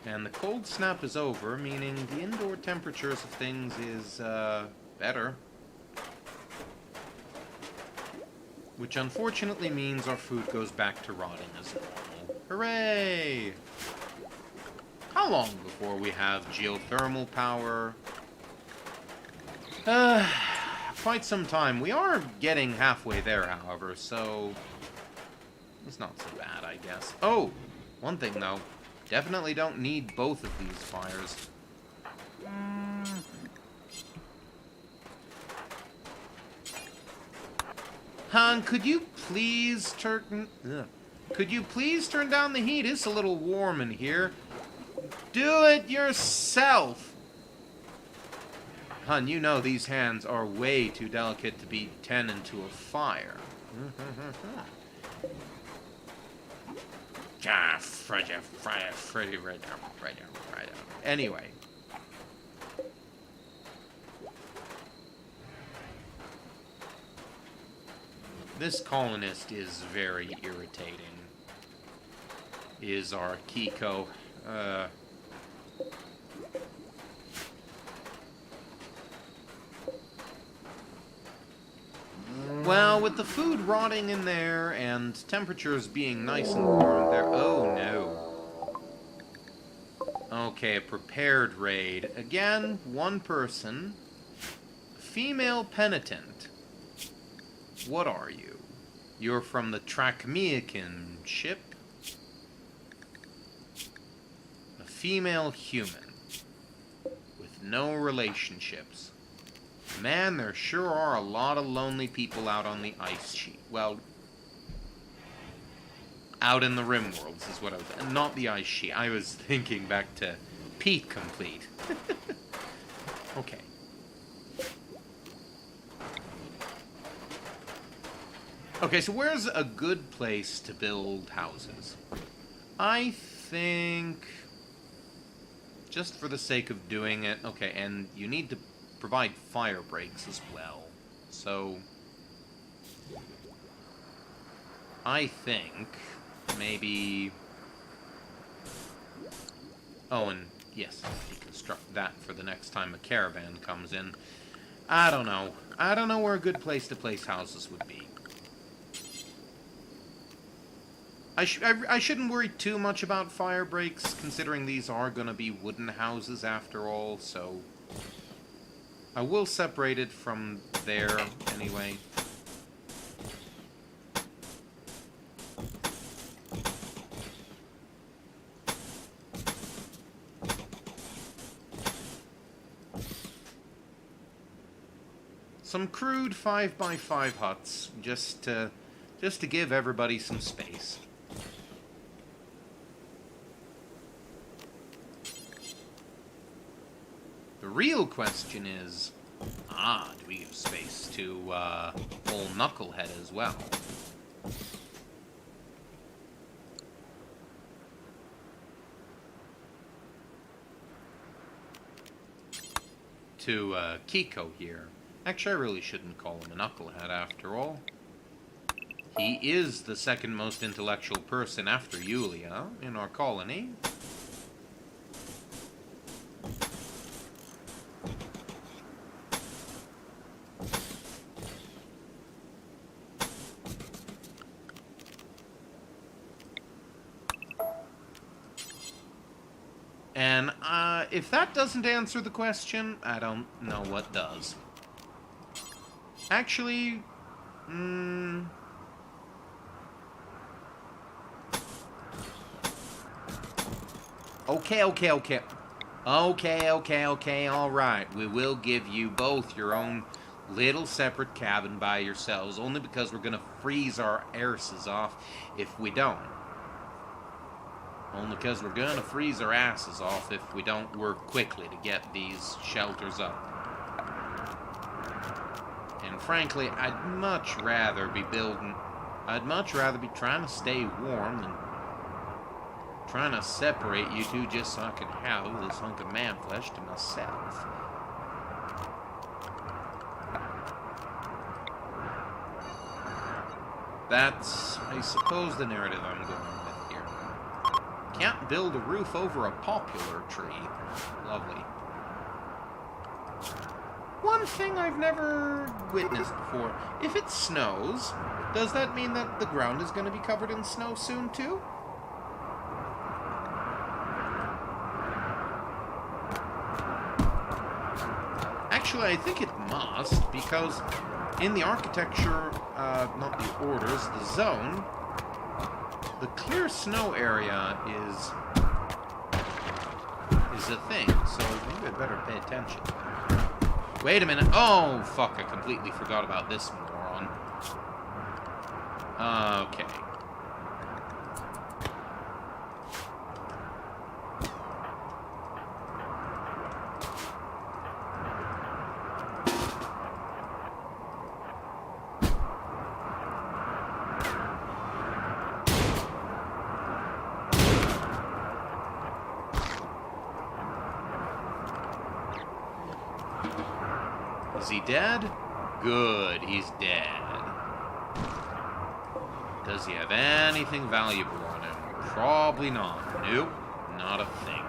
And the cold snap is over, meaning the indoor temperatures of things is, better. Which unfortunately means our food goes back to rotting as normal. Hooray! How long before we have geothermal power? Quite some time. We are getting halfway there, however, so... it's not so bad, I guess. Oh! One thing, though. Definitely don't need both of these fires. Han, could you please turn down the heat? It's a little warm in here. Do it yourself. Han, you know these hands are way too delicate to be tended into a fire. Anyway. This colonist is very irritating. Is our Kiko. Well, with the food rotting in there and temperatures being nice and warm there... Oh, no. Okay, a prepared raid. Again, one person. Female penitent. What are you? You're from the Trachmeakin ship? A female human. With no relationships. Man, there sure are a lot of lonely people out on the ice sheet. Well, out in the rim worlds is what I was... Not the ice sheet. I was thinking back to Pete Complete. Okay. Okay, so where's a good place to build houses? I think... Just for the sake of doing it... Okay, and you need to provide fire breaks as well. So... I think... Maybe... Oh, and yes, deconstruct that for the next time a caravan comes in. I don't know. I don't know where a good place to place houses would be. I shouldn't worry too much about fire breaks, considering these are going to be wooden houses after all, so... I will separate it from there anyway. Some crude 5x5 huts, just to give everybody some space. The real question is, do we give space to old Knucklehead as well? To Kiko here. Actually, I really shouldn't call him a Knucklehead after all. He is the second most intellectual person after Yulia in our colony. And if that doesn't answer the question, I don't know what does. Actually, Okay, alright. We will give you both your own little separate cabin by yourselves, only because we're gonna freeze our arses off if we don't. Only because we're gonna freeze our asses off if we don't work quickly to get these shelters up. And frankly, I'd much rather be trying to stay warm than trying to separate you two just so I can have this hunk of man flesh to myself. That's, I suppose, the narrative I'm going with here. Can't build a roof over a popular tree. Lovely. One thing I've never witnessed before. If it snows, does that mean that the ground is going to be covered in snow soon, too? Actually, I think it must, because in the architecture, not the orders, the zone, the clear snow area is a thing, so maybe I'd better pay attention. Wait a minute. Oh, fuck, I completely forgot about this moron. Okay. Is he dead? Good, he's dead. Does he have anything valuable on him? Probably not. Nope, not a thing.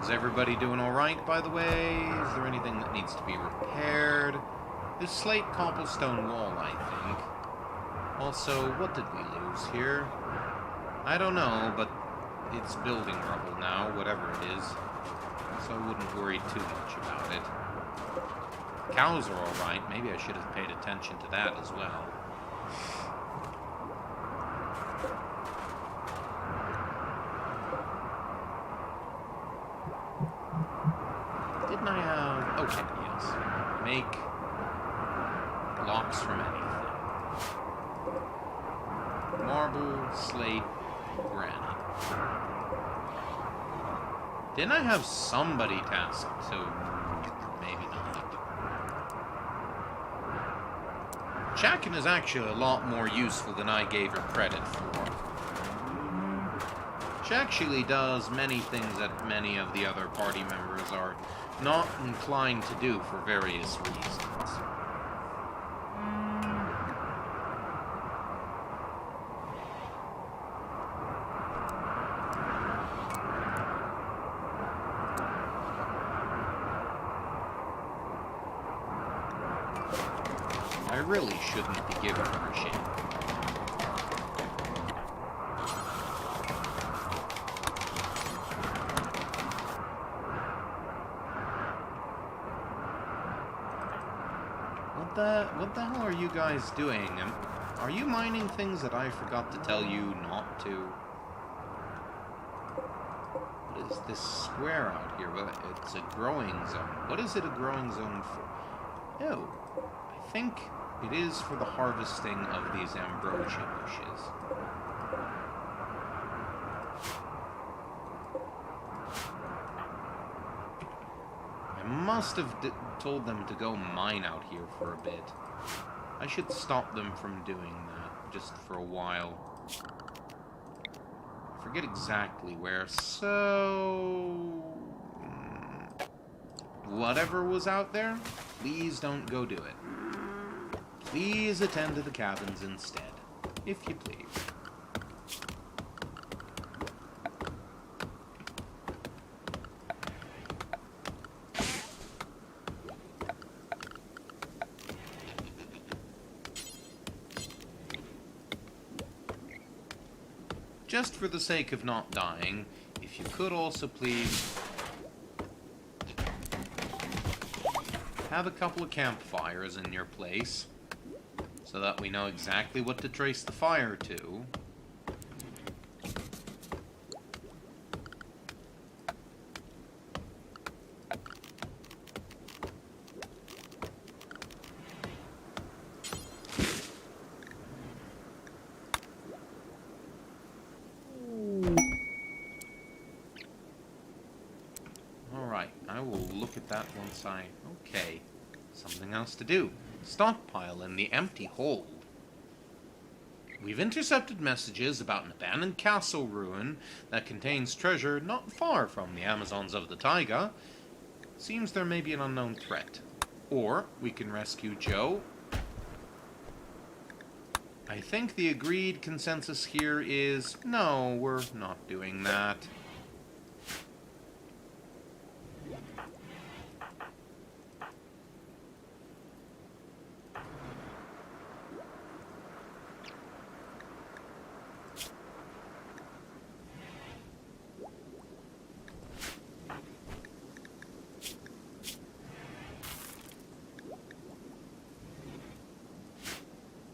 Is everybody doing alright, by the way? Is there anything that needs to be repaired? This slate cobblestone wall, I think. Also, what did we lose here? I don't know, but it's building rubble now, whatever it is. So I wouldn't worry too much about it. Cows are alright. Maybe I should have paid attention to that as well. Didn't I have... Okay, yes. Make blocks from anything. Marble, slate, granite. Didn't I have somebody tasked? So, maybe not. Chakin is actually a lot more useful than I gave her credit for. She actually does many things that many of the other party members are not inclined to do for various reasons. I really shouldn't be giving her shit. What the hell are you guys doing? Are you mining things that I forgot to tell you not to? What is this square out here? Well, it's a growing zone. What is it a growing zone for? Oh, I think it is for the harvesting of these ambrosia bushes. I must have told them to go mine out here for a bit. I should stop them from doing that, just for a while. I forget exactly where, so... Whatever was out there, please don't go do it. Please attend to the cabins instead, if you please. Just for the sake of not dying, if you could also please have a couple of campfires in your place, so that we know exactly what to trace the fire to. Alright, I will look at that once Okay, something else to do. Stockpile in the empty hold. We've intercepted messages about an abandoned castle ruin that contains treasure not far from the Amazons of the Taiga. Seems there may be an unknown threat. Or we can rescue Joe. I think the agreed consensus here is no, we're not doing that.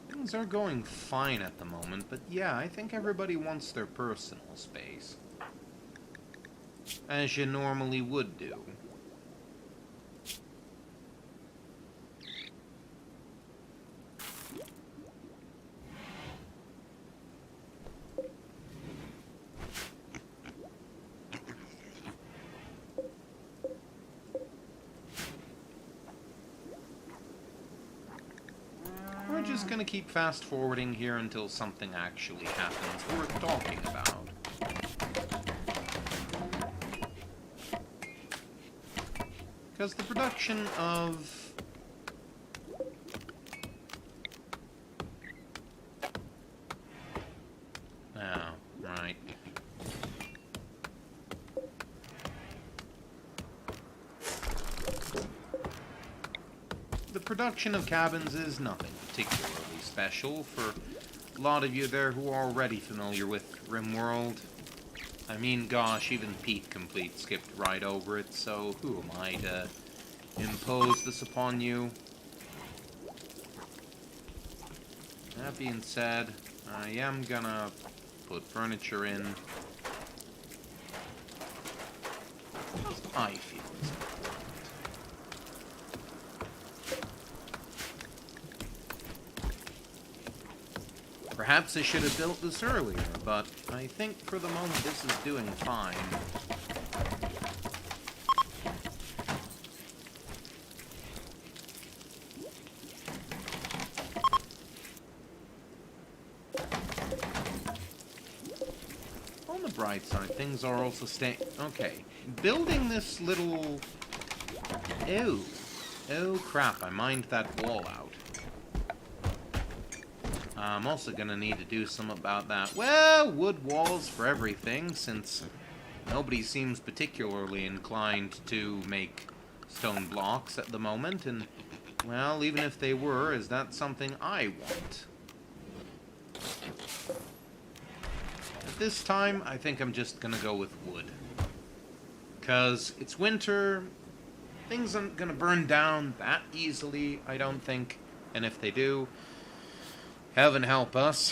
Things are going fine at the moment, but yeah, I think everybody wants their personal space. As you normally would do. We're just gonna keep fast forwarding here until something actually happens worth talking about. Because the production of... Oh, right. production of cabins is nothing particularly special for a lot of you there who are already familiar with RimWorld. I mean, gosh, even Pete Complete skipped right over it, so who am I to impose this upon you? That being said, I am gonna put furniture in. How's I feel? Perhaps I should have built this earlier, but I think for the moment this is doing fine. On the bright side, things are also staying... Okay, building this little... Oh crap, I mined that wall out. I'm also gonna need to do something about that. Well, wood walls for everything, since nobody seems particularly inclined to make stone blocks at the moment, and, well, even if they were, is that something I want? At this time, I think I'm just gonna go with wood. 'Cause it's winter, things aren't gonna burn down that easily, I don't think, and if they do... Heaven help us,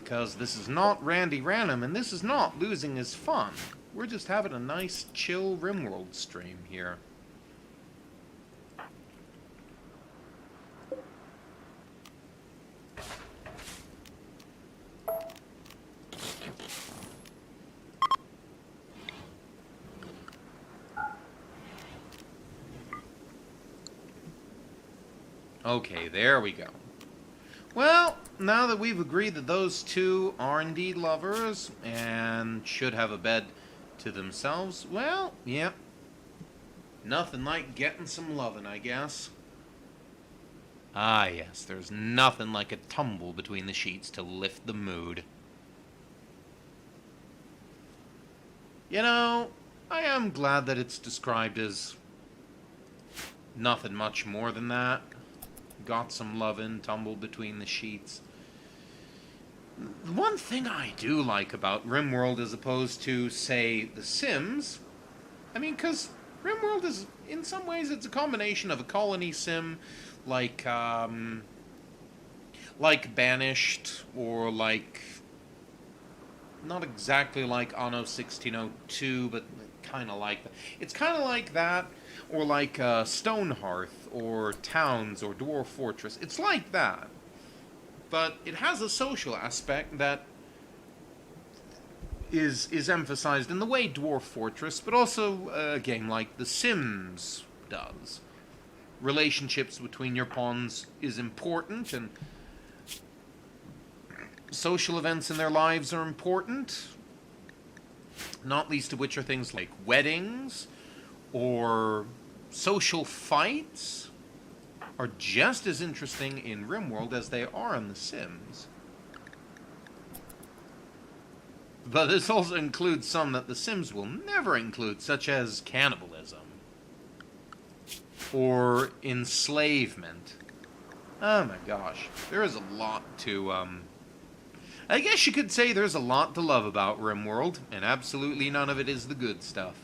because this is not Randy Random, and this is not losing his fun. We're just having a nice, chill RimWorld stream here. Okay, there we go. Well, now that we've agreed that those two are indeed lovers and should have a bed to themselves, well, yep. Nothing like getting some lovin', I guess. Ah, yes, there's nothing like a tumble between the sheets to lift the mood. You know, I am glad that it's described as nothing much more than that. Got some lovin', tumbled between the sheets. The one thing I do like about RimWorld as opposed to, say, The Sims, I mean, because RimWorld is, in some ways, it's a combination of a colony sim, like Banished, or like, not exactly like Anno 1602, but kind of like that. It's kind of like that, or like Stonehearth, or Towns, or Dwarf Fortress. It's like that. But it has a social aspect that is emphasized in the way Dwarf Fortress, but also a game like The Sims does. Relationships between your pawns is important, and social events in their lives are important, not least of which are things like weddings, or social fights are just as interesting in RimWorld as they are in The Sims. But this also includes some that The Sims will never include, such as cannibalism. Or enslavement. Oh my gosh. There is a lot to, I guess you could say there's a lot to love about RimWorld, and absolutely none of it is the good stuff.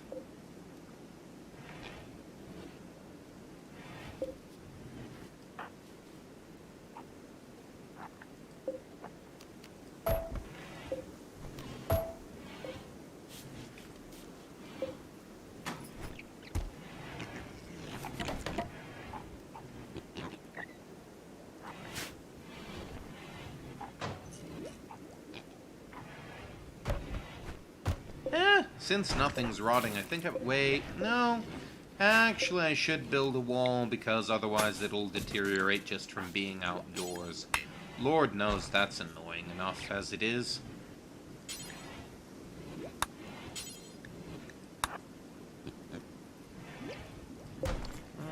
Since nothing's rotting, I think wait, no. Actually, I should build a wall, because otherwise it'll deteriorate just from being outdoors. Lord knows that's annoying enough as it is.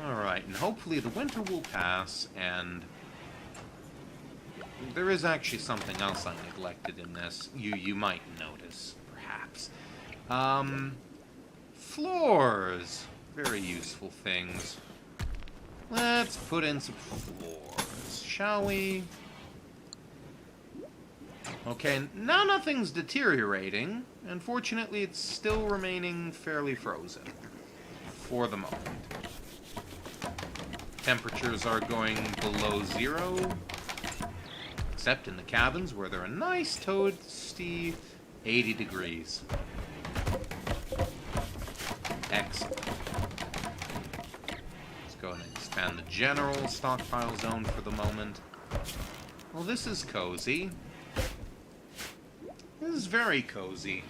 Alright, and hopefully the winter will pass, and... there is actually something else I neglected in this. You might notice, perhaps. Floors. Very useful things. Let's put in some floors, shall we? Okay, now nothing's deteriorating. Unfortunately, it's still remaining fairly frozen. For the moment. Temperatures are going below 0. Except in the cabins, where they're a nice toasty 80 degrees. Excellent. Let's go ahead and expand the general stockpile zone for the moment. Well, this is cozy. This is very cozy.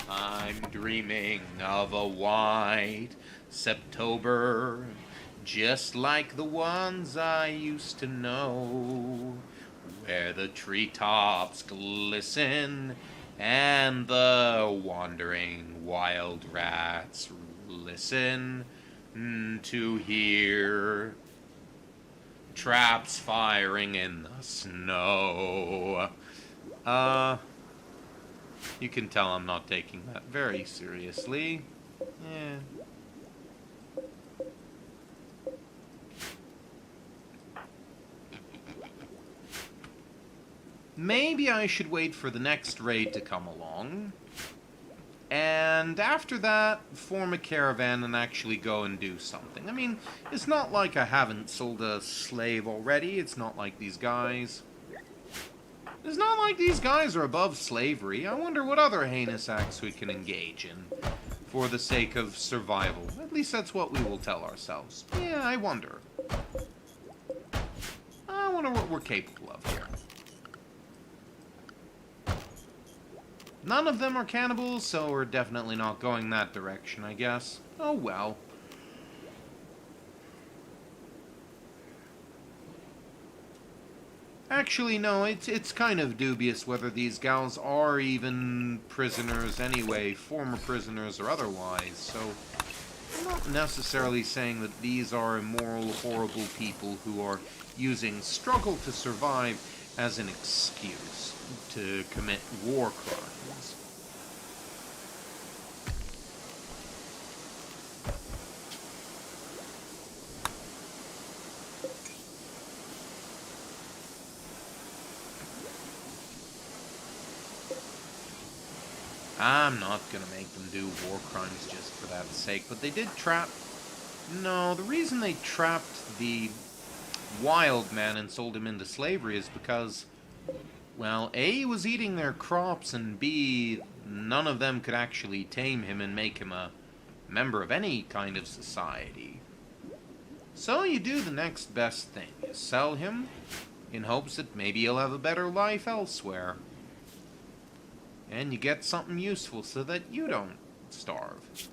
I'm dreaming of a white Septober, just like the ones I used to know, where the treetops glisten and the wandering wild rats listen to hear traps firing in the snow. You can tell I'm not taking that very seriously. Yeah. Maybe I should wait for the next raid to come along. And after that, form a caravan and actually go and do something. I mean, it's not like I haven't sold a slave already. It's not like these guys... It's not like these guys are above slavery. I wonder what other heinous acts we can engage in for the sake of survival. At least that's what we will tell ourselves. Yeah, I wonder. I wonder what we're capable of here. None of them are cannibals, so we're definitely not going that direction, I guess. Oh well. Actually, no, it's kind of dubious whether these gals are even prisoners anyway, former prisoners or otherwise, so I'm not necessarily saying that these are immoral, horrible people who are using struggle to survive as an excuse to commit war crimes. I'm not gonna make them do war crimes just for that sake, but they did trap... No, the reason they trapped the wild man and sold him into slavery is because, well, A, he was eating their crops, and B, none of them could actually tame him and make him a member of any kind of society. So you do the next best thing. You sell him in hopes that maybe he'll have a better life elsewhere. And you get something useful so that you don't starve.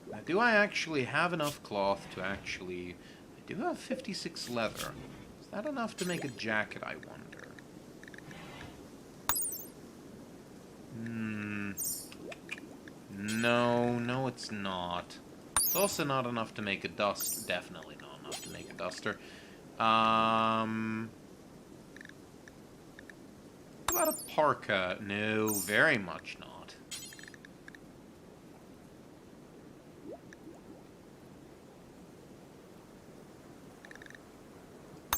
Now, do I actually have enough cloth to actually... I do have 56 leather. Is that enough to make a jacket, I wonder? No, it's not. It's also not enough to make a duster. Definitely not enough to make a duster. What about a parka? No, very much not.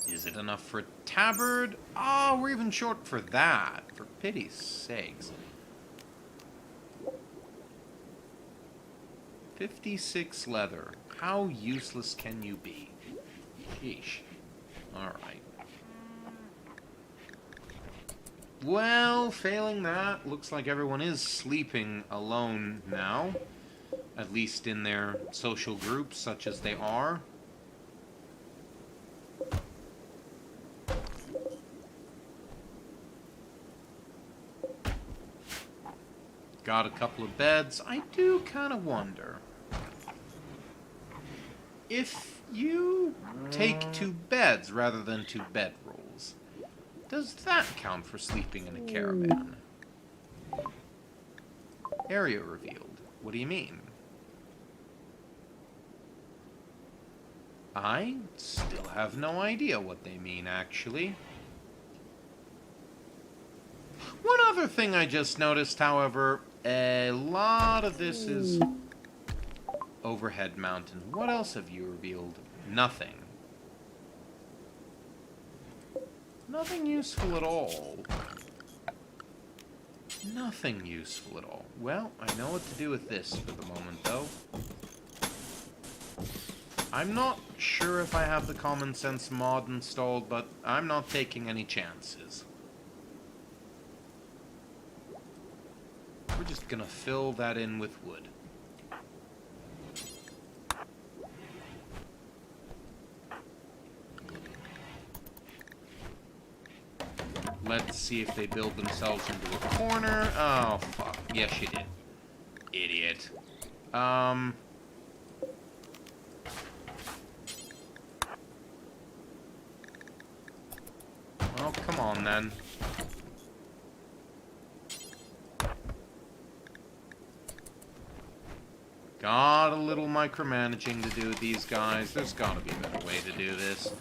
Is it enough for a tabard? Oh, we're even short for that. For pity's sakes. 56 leather. How useless can you be? Sheesh. Alright. Well, failing that, looks like everyone is sleeping alone now. At least in their social groups, such as they are. Got a couple of beds. I do kind of wonder if you take 2 beds rather than 2 bedrolls, does that count for sleeping in a caravan? Area revealed. What do you mean? I still have no idea what they mean, actually. One other thing I just noticed, however, A lot of this is overhead mountain. What else have you revealed? Nothing. Nothing useful at all. Nothing useful at all. Well, I know what to do with this for the moment, though. I'm not sure if I have the Common Sense mod installed, but I'm not taking any chances. We're just gonna fill that in with wood. Let's see if they build themselves into a corner. Oh, fuck. Yes, you did. Idiot. Oh, come on, then. Got a little micromanaging to do with these guys. There's gotta be a better way to do this.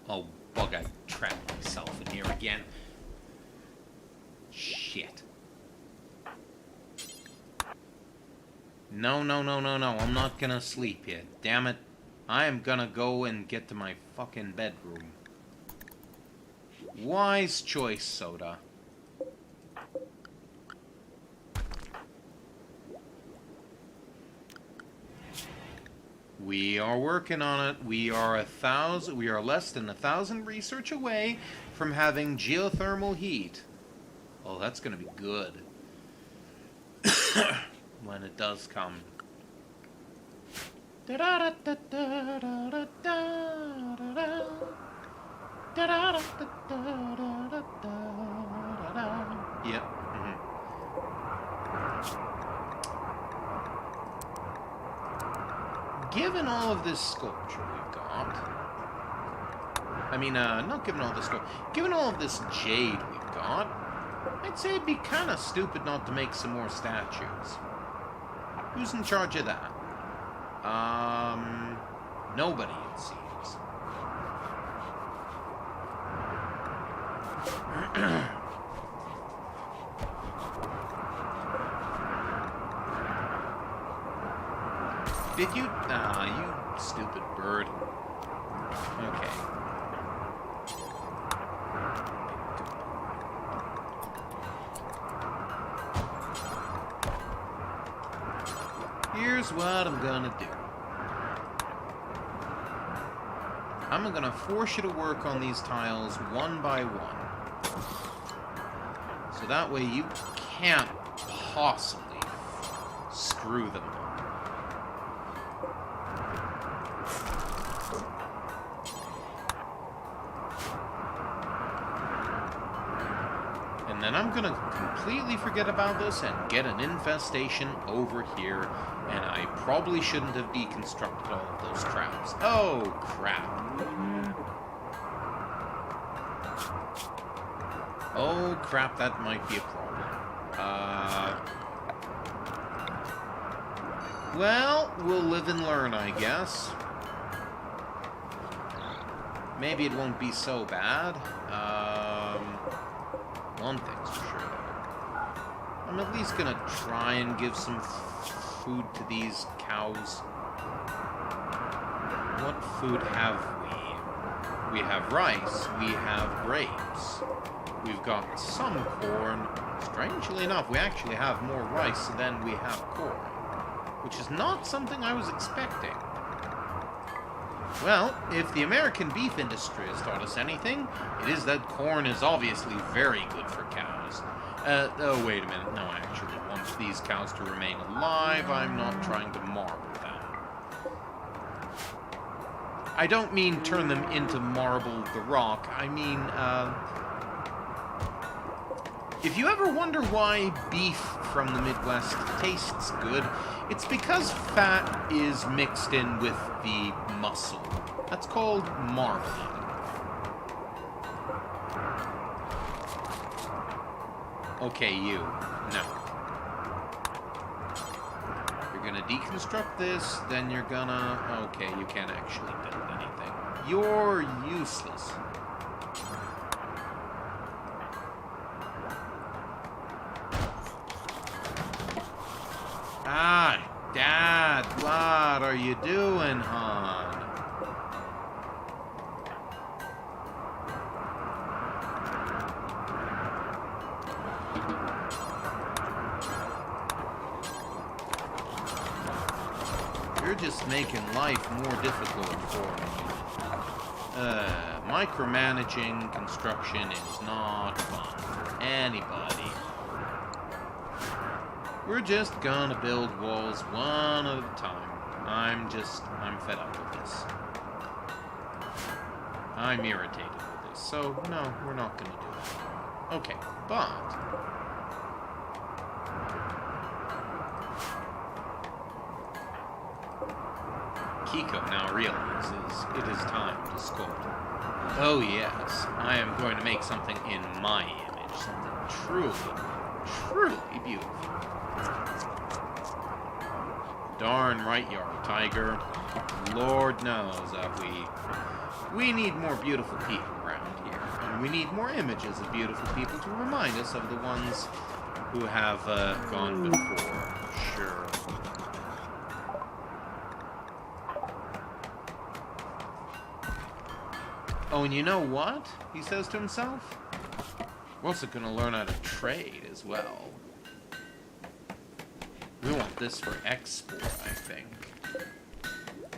Oh, bug, I trapped myself in here again. Shit. No, no, no, no, no. I'm not gonna sleep yet. Damn it. I am gonna go and get to my fucking bedroom. Wise choice, Soda. We are working on it. We are less than 1,000 research away from having geothermal heat. Oh, that's gonna be good. When it does come. Yep. Given all of this sculpture we've got, I mean, not given all this sculpture, given all of this jade we've got, I'd say it'd be kind of stupid not to make some more statues. Who's in charge of that? Nobody, it seems. Did you? You stupid bird. Okay. Here's what I'm gonna do. I'm gonna force you to work on these tiles one by one. So that way you can't possibly screw them up. And then I'm gonna completely forget about this and get an infestation over here. And I probably shouldn't have deconstructed all of those traps. Oh, crap. Oh, crap, that might be a problem. Well, we'll live and learn, I guess. Maybe it won't be so bad. One thing's for sure, though. I'm at least gonna try and give some food to these cows. What food have we? We have rice. We have grapes. We've got some corn. Strangely enough, we actually have more rice than we have corn, which is not something I was expecting. Well, if the American beef industry has taught us anything, it is that corn is obviously very good for cows. Oh, wait a minute. No, I actually want these cows to remain alive. I'm not trying to marble them. I don't mean turn them into Marble the Rock. I mean, if you ever wonder why beef from the Midwest tastes good, it's because fat is mixed in with the muscle. That's called marbling. Okay, you. No. You're gonna deconstruct this, then you're gonna... Okay, you can't actually build anything. You're useless. Ah, Dad, what are you doing, hon? You're just making life more difficult for me. Micromanaging construction is not fun for anybody. We're just gonna build walls one at a time. I'm fed up with this. I'm irritated with this, so no, we're not gonna do it. Okay, but... Kiko now realizes it is time to sculpt. Oh yes, I am going to make something in my image, something truly beautiful. Darn right you are, Tiger. Lord knows that we need more beautiful people around here, and we need more images of beautiful people to remind us of the ones who have gone before. Sure. Oh, and you know what? He says to himself. We're also going to learn how to trade as well. We want this for export, I think.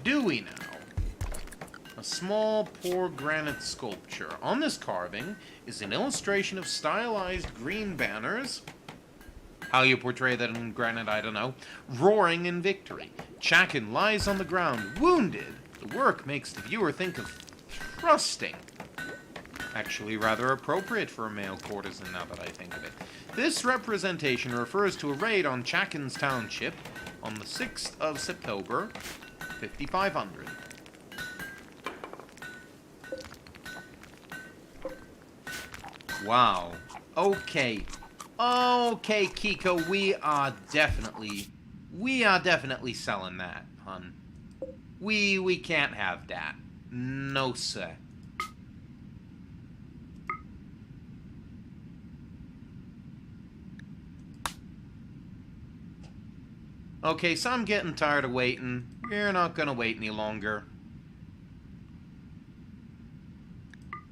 Do we now? A small, poor granite sculpture. On this carving is an illustration of stylized green banners. How you portray that in granite, I don't know. Roaring in victory. Chakin lies on the ground, wounded. The work makes the viewer think of thrusting. Actually rather appropriate for a male courtesan now that I think of it. This representation refers to a raid on Chakin's Township on the 6th of September, 5500. Wow. Okay. Okay, Kiko, we are definitely selling that, hun. We can't have that. No, sir. Okay, so I'm getting tired of waiting. We're not gonna wait any longer.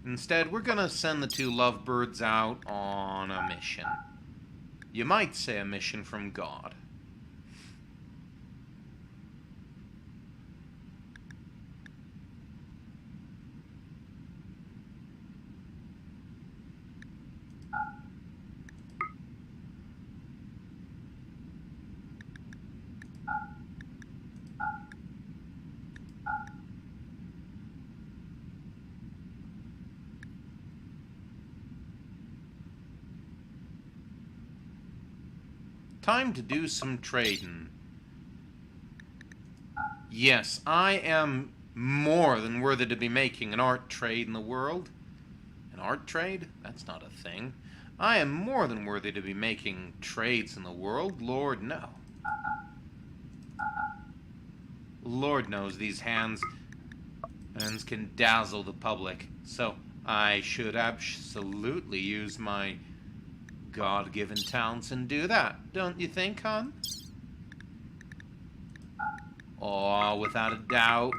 Instead, we're gonna send the two lovebirds out on a mission. You might say a mission from God. Time to do some trading. Yes, I am more than worthy to be making an art trade in the world. An art trade? That's not a thing. I am more than worthy to be making trades in the world, Lord no. Lord knows these hands can dazzle the public, so I should absolutely use my God-given talents and do that, don't you think, hon? Oh, without a doubt,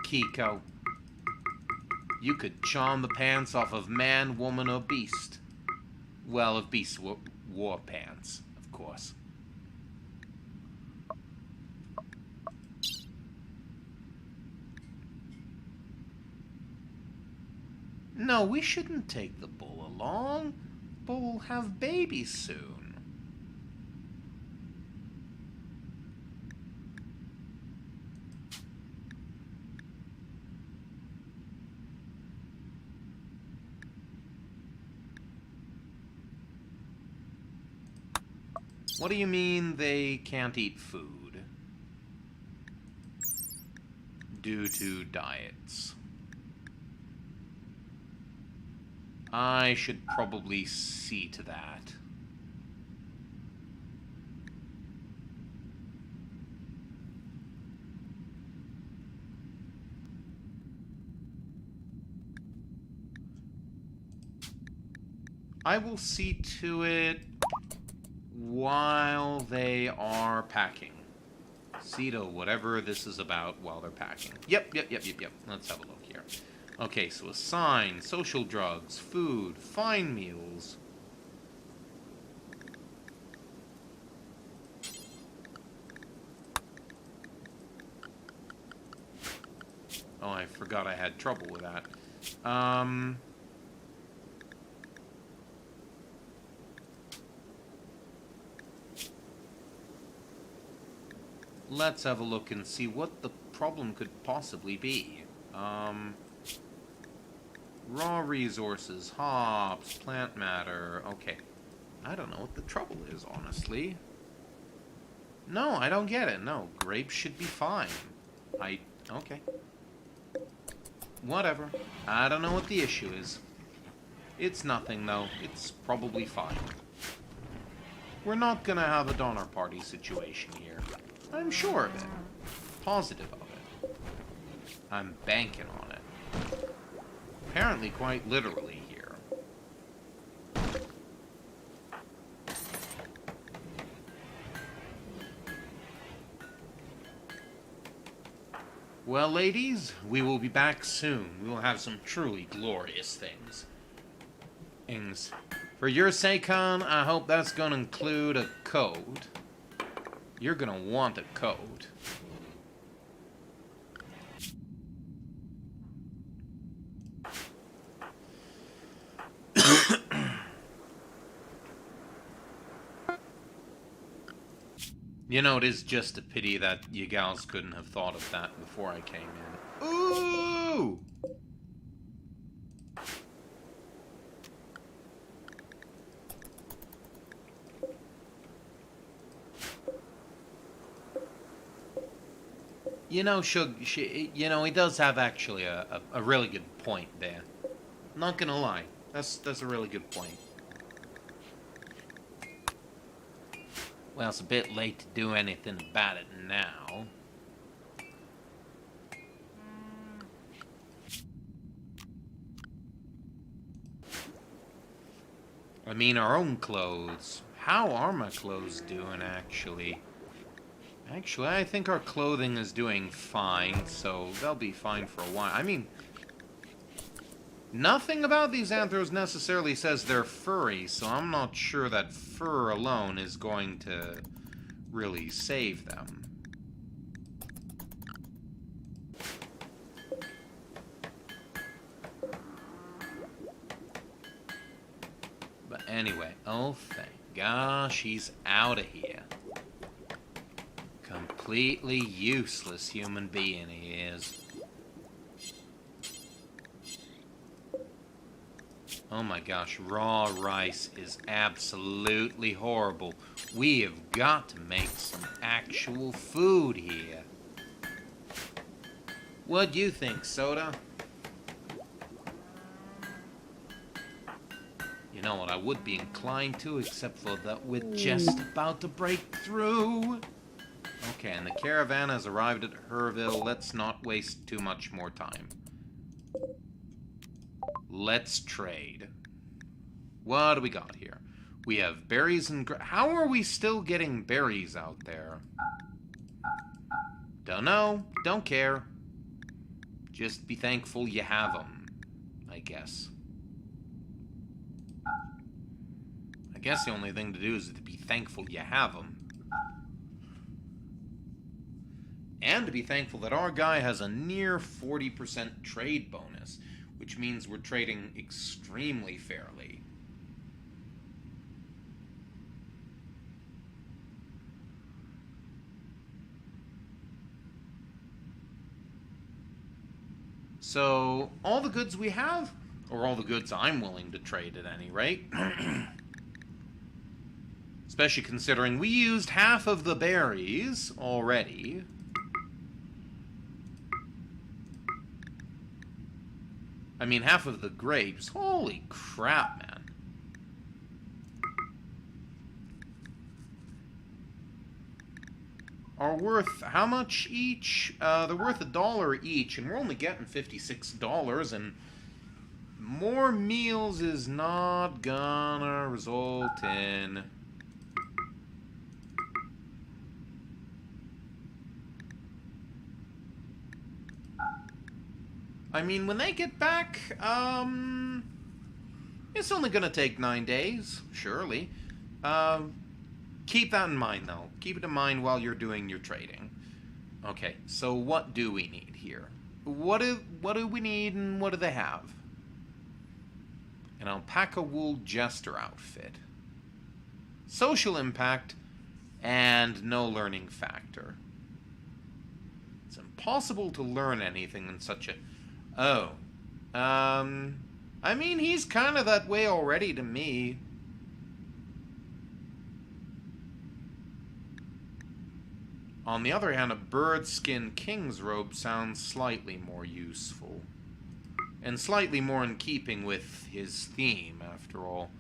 Kiko. You could charm the pants off of man, woman, or beast. Well, if beasts wore pants, of course. No, we shouldn't take the bull along. Bull will have babies soon. What do you mean they can't eat food? Due to diets. I should probably see to that. I will see to it while they are packing. See to whatever this is about while they're packing. Yep. Let's have a look here. Okay, so assign, social drugs, food, fine meals. Oh, I forgot I had trouble with that. Let's have a look and see what the problem could possibly be. Raw resources, hops, plant matter. Okay. I don't know what the trouble is, honestly. No, I don't get it. No, grapes should be fine. Okay. Whatever. I don't know what the issue is. It's nothing, though. It's probably fine. We're not gonna have a Donner Party situation here. I'm sure of it. Positive of it. I'm banking on it. Apparently quite literally here. Well, ladies, we will be back soon. We will have some truly glorious things. For your sake, hon, I hope that's going to include a code. You're going to want a code. You know, it is just a pity that you gals couldn't have thought of that before I came in. Ooh! You know, you know, he does have actually a really good point there. Not gonna lie, that's a really good point. Well, it's a bit late to do anything about it now. I mean, our own clothes. How are my clothes doing, actually? Actually, I think our clothing is doing fine, so they'll be fine for a while. I mean, nothing about these anthros necessarily says they're furry, so I'm not sure that fur alone is going to really save them. But anyway, oh thank gosh, he's out of here. Completely useless human being he is. Oh my gosh, raw rice is absolutely horrible. We have got to make some actual food here. What do you think, Soda? You know what I would be inclined to, except for that we're just about to break through. Okay, and the caravan has arrived at Herville. Let's not waste too much more time. Let's trade. What do we got here? We have berries and... How are we still getting berries out there? Don't know. Don't care. Just be thankful you have them, I guess. I guess the only thing to do is to be thankful you have them. And to be thankful that our guy has a near 40% trade bonus, which means we're trading extremely fairly. So, all the goods we have, or all the goods I'm willing to trade at any rate, especially considering we used half of the berries already. I mean, half of the grapes. Holy crap, man. Are worth how much each? They're worth $1 each, and we're only getting $56, and more meals is not gonna result in... I mean, when they get back, it's only gonna take 9 days, surely. Keep that in mind, though. Keep it in mind while you're doing your trading. Okay, so what do we need here? What do we need, and what do they have? An alpaca wool jester outfit. Social impact, and no learning factor. It's impossible to learn anything in such a... Oh. I mean, he's kind of that way already to me. On the other hand, a bird-skin king's robe sounds slightly more useful. And slightly more in keeping with his theme, after all.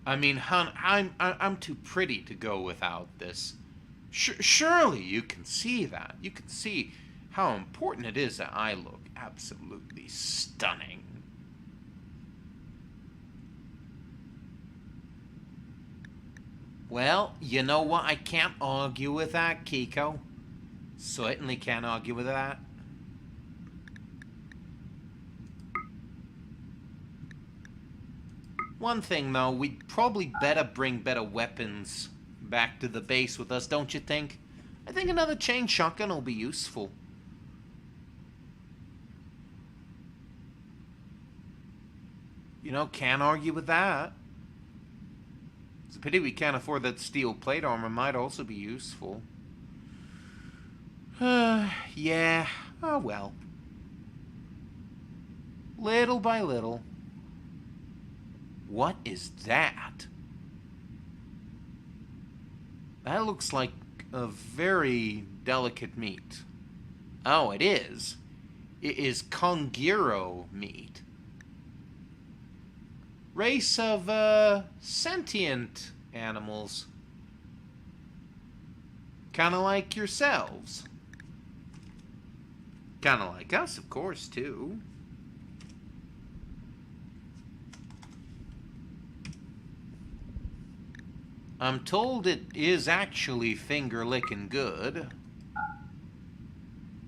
I mean, hun, I'm too pretty to go without this. Surely you can see that. You can see how important it is that I look absolutely stunning. Well, you know what? I can't argue with that, Kiko. Certainly can't argue with that. One thing, though, we'd probably better bring better weapons back to the base with us, don't you think? I think another chain shotgun will be useful. You know, can't argue with that. It's a pity we can't afford that steel plate armor. Might also be useful. Yeah. Oh well. Little by little. What is that? That looks like a very delicate meat. Oh, it is. It is Kongiro meat. Race of, sentient animals. Kinda like yourselves. Kinda like us, of course, too. I'm told it is actually finger-licking good.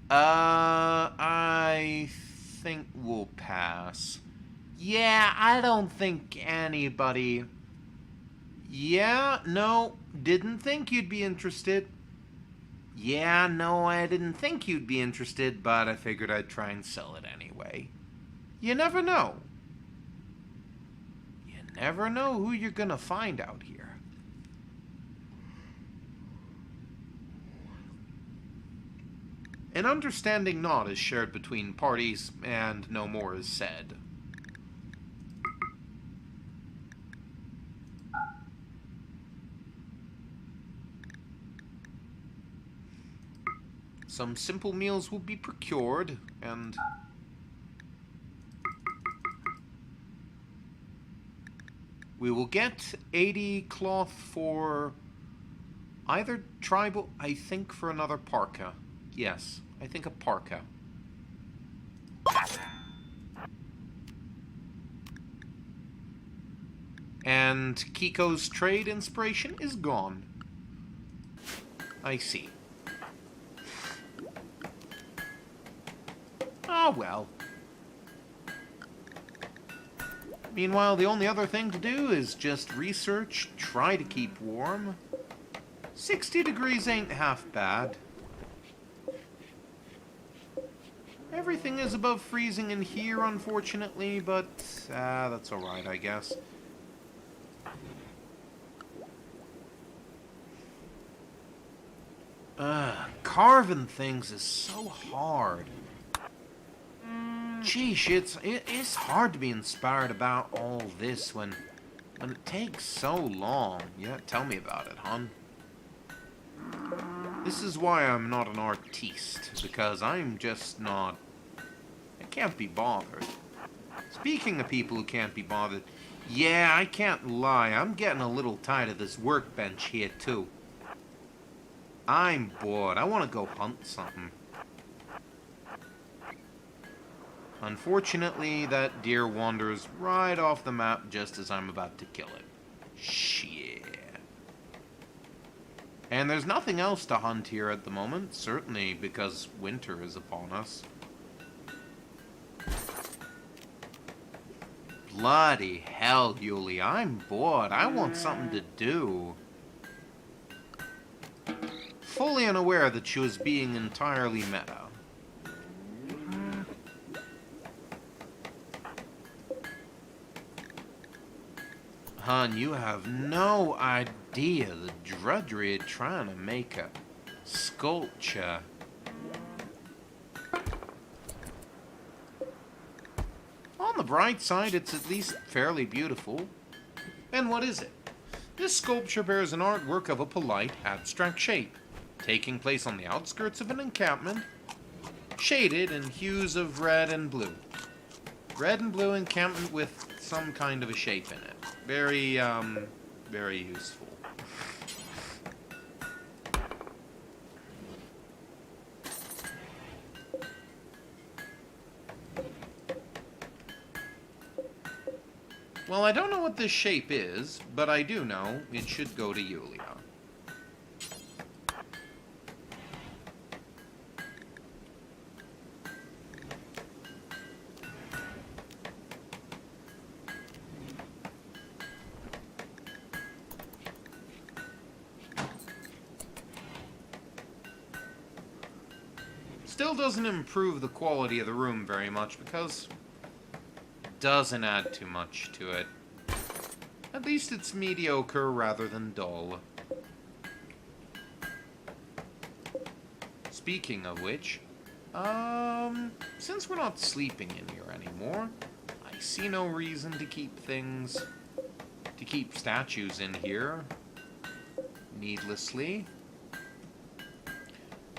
I think we'll pass. Yeah, I don't think anybody... Yeah, no, didn't think you'd be interested. Yeah, no, I didn't think you'd be interested, but I figured I'd try and sell it anyway. You never know. You never know who you're gonna find out here. An understanding nod is shared between parties, and no more is said. Some simple meals will be procured, and... we will get 80 cloth for either tribal... I think for another parka. Yes, I think a parka. And Kiko's trade inspiration is gone. I see. Oh well. Meanwhile, the only other thing to do is just research, try to keep warm. 60 degrees ain't half bad. Everything is above freezing in here, unfortunately, but that's alright, I guess. Carving things is so hard. Geesh, it's hard to be inspired about all this when it takes so long. Yeah, tell me about it, hon. This is why I'm not an artiste, because I'm just not can't be bothered. Speaking of people who can't be bothered, yeah, I can't lie, I'm getting a little tired of this workbench here, too. I'm bored. I want to go hunt something. Unfortunately, that deer wanders right off the map just as I'm about to kill it. Shit. And there's nothing else to hunt here at the moment, certainly because winter is upon us. Bloody hell, Yuli, I'm bored. I want something to do. Fully unaware that she was being entirely meta. Hun, you have no idea the drudgery of trying to make a sculpture. On the bright side, it's at least fairly beautiful. And what is it? This sculpture bears an artwork of a polite, abstract shape, taking place on the outskirts of an encampment, shaded in hues of red and blue. Red and blue encampment with some kind of a shape in it. Very, very useful. Well, I don't know what this shape is, but I do know it should go to Yulia. Still doesn't improve the quality of the room very much because it doesn't add too much to it. At least it's mediocre rather than dull. Speaking of which, since we're not sleeping in here anymore, I see no reason to keep statues in here needlessly.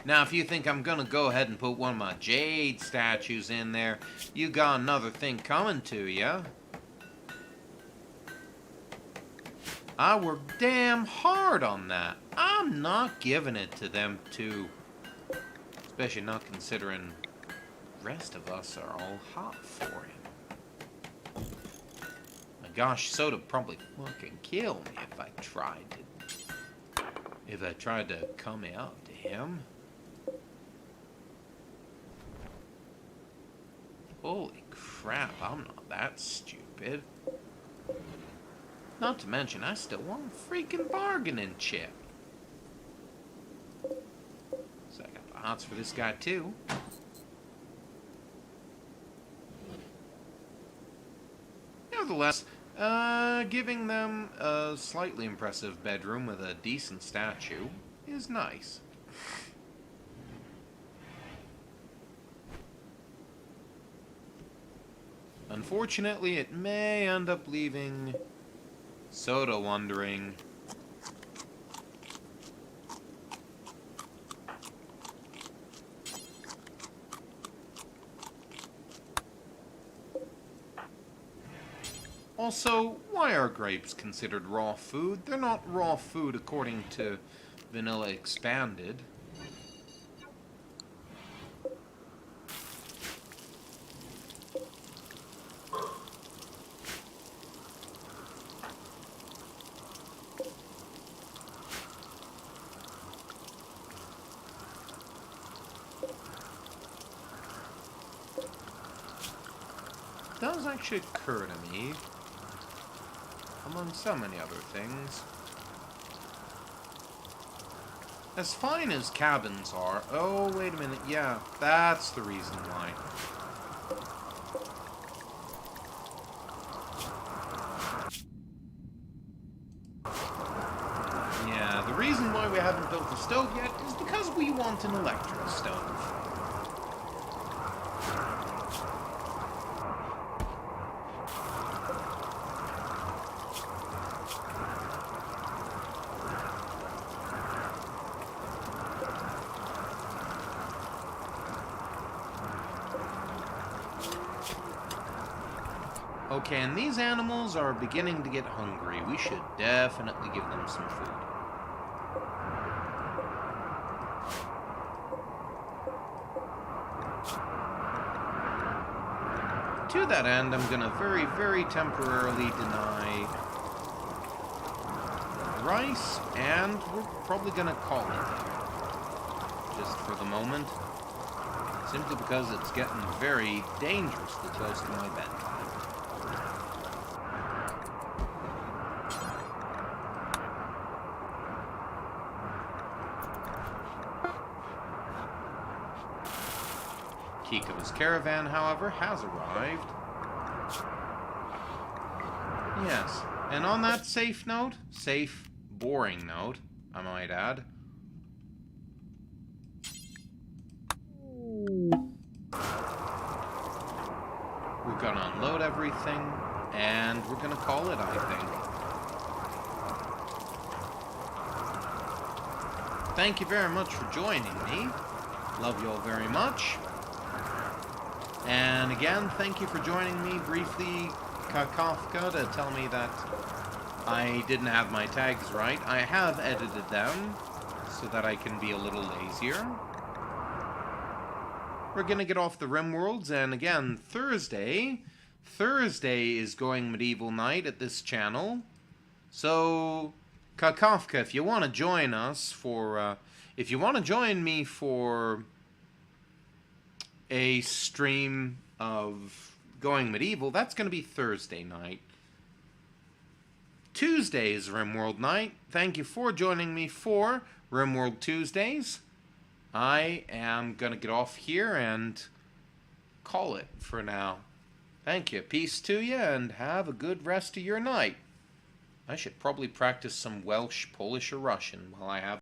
Now, if you think I'm gonna go ahead and put one of my jade statues in there, you got another thing coming to ya. I worked damn hard on that. I'm not giving it to them two. Especially not considering the rest of us are all hot for him. My gosh, Soda'd probably fucking kill me if I tried to come out to him. Holy crap, I'm not that stupid. Not to mention, I still want a freaking bargaining chip. So I got the hots for this guy too. Nevertheless, giving them a slightly impressive bedroom with a decent statue is nice. Unfortunately, it may end up leaving Soda wondering. Also, why are grapes considered raw food? They're not raw food according to Vanilla Expanded. It does actually occur to me, among so many other things, as fine as cabins are... Oh, wait a minute, yeah, that's the reason why. Yeah, the reason why we haven't built a stove yet is because we want an electric stove. Okay, and these animals are beginning to get hungry. We should definitely give them some food. To that end, I'm gonna very, very temporarily deny rice, and we're probably gonna call it there. Just for the moment. Simply because it's getting very dangerously close to my bedtime. Kiko's caravan, however, has arrived. Yes, and on that safe note, safe, boring note, I might add, we're gonna unload everything, and we're gonna call it, I think. Thank you very much for joining me. Love you all very much. And again, thank you for joining me briefly, Kafka, to tell me that I didn't have my tags right. I have edited them so that I can be a little lazier. We're gonna get off the RimWorlds, and again, Thursday is Going Medieval Night at this channel. So, Kafka, if you want to join us for, if you want to join me for a stream of Going Medieval, that's going to be Thursday night. Tuesday is RimWorld night. Thank you for joining me for RimWorld Tuesdays. I am going to get off here and call it for now. Thank you. Peace to you, and have a good rest of your night. I should probably practice some Welsh, Polish, or Russian while I have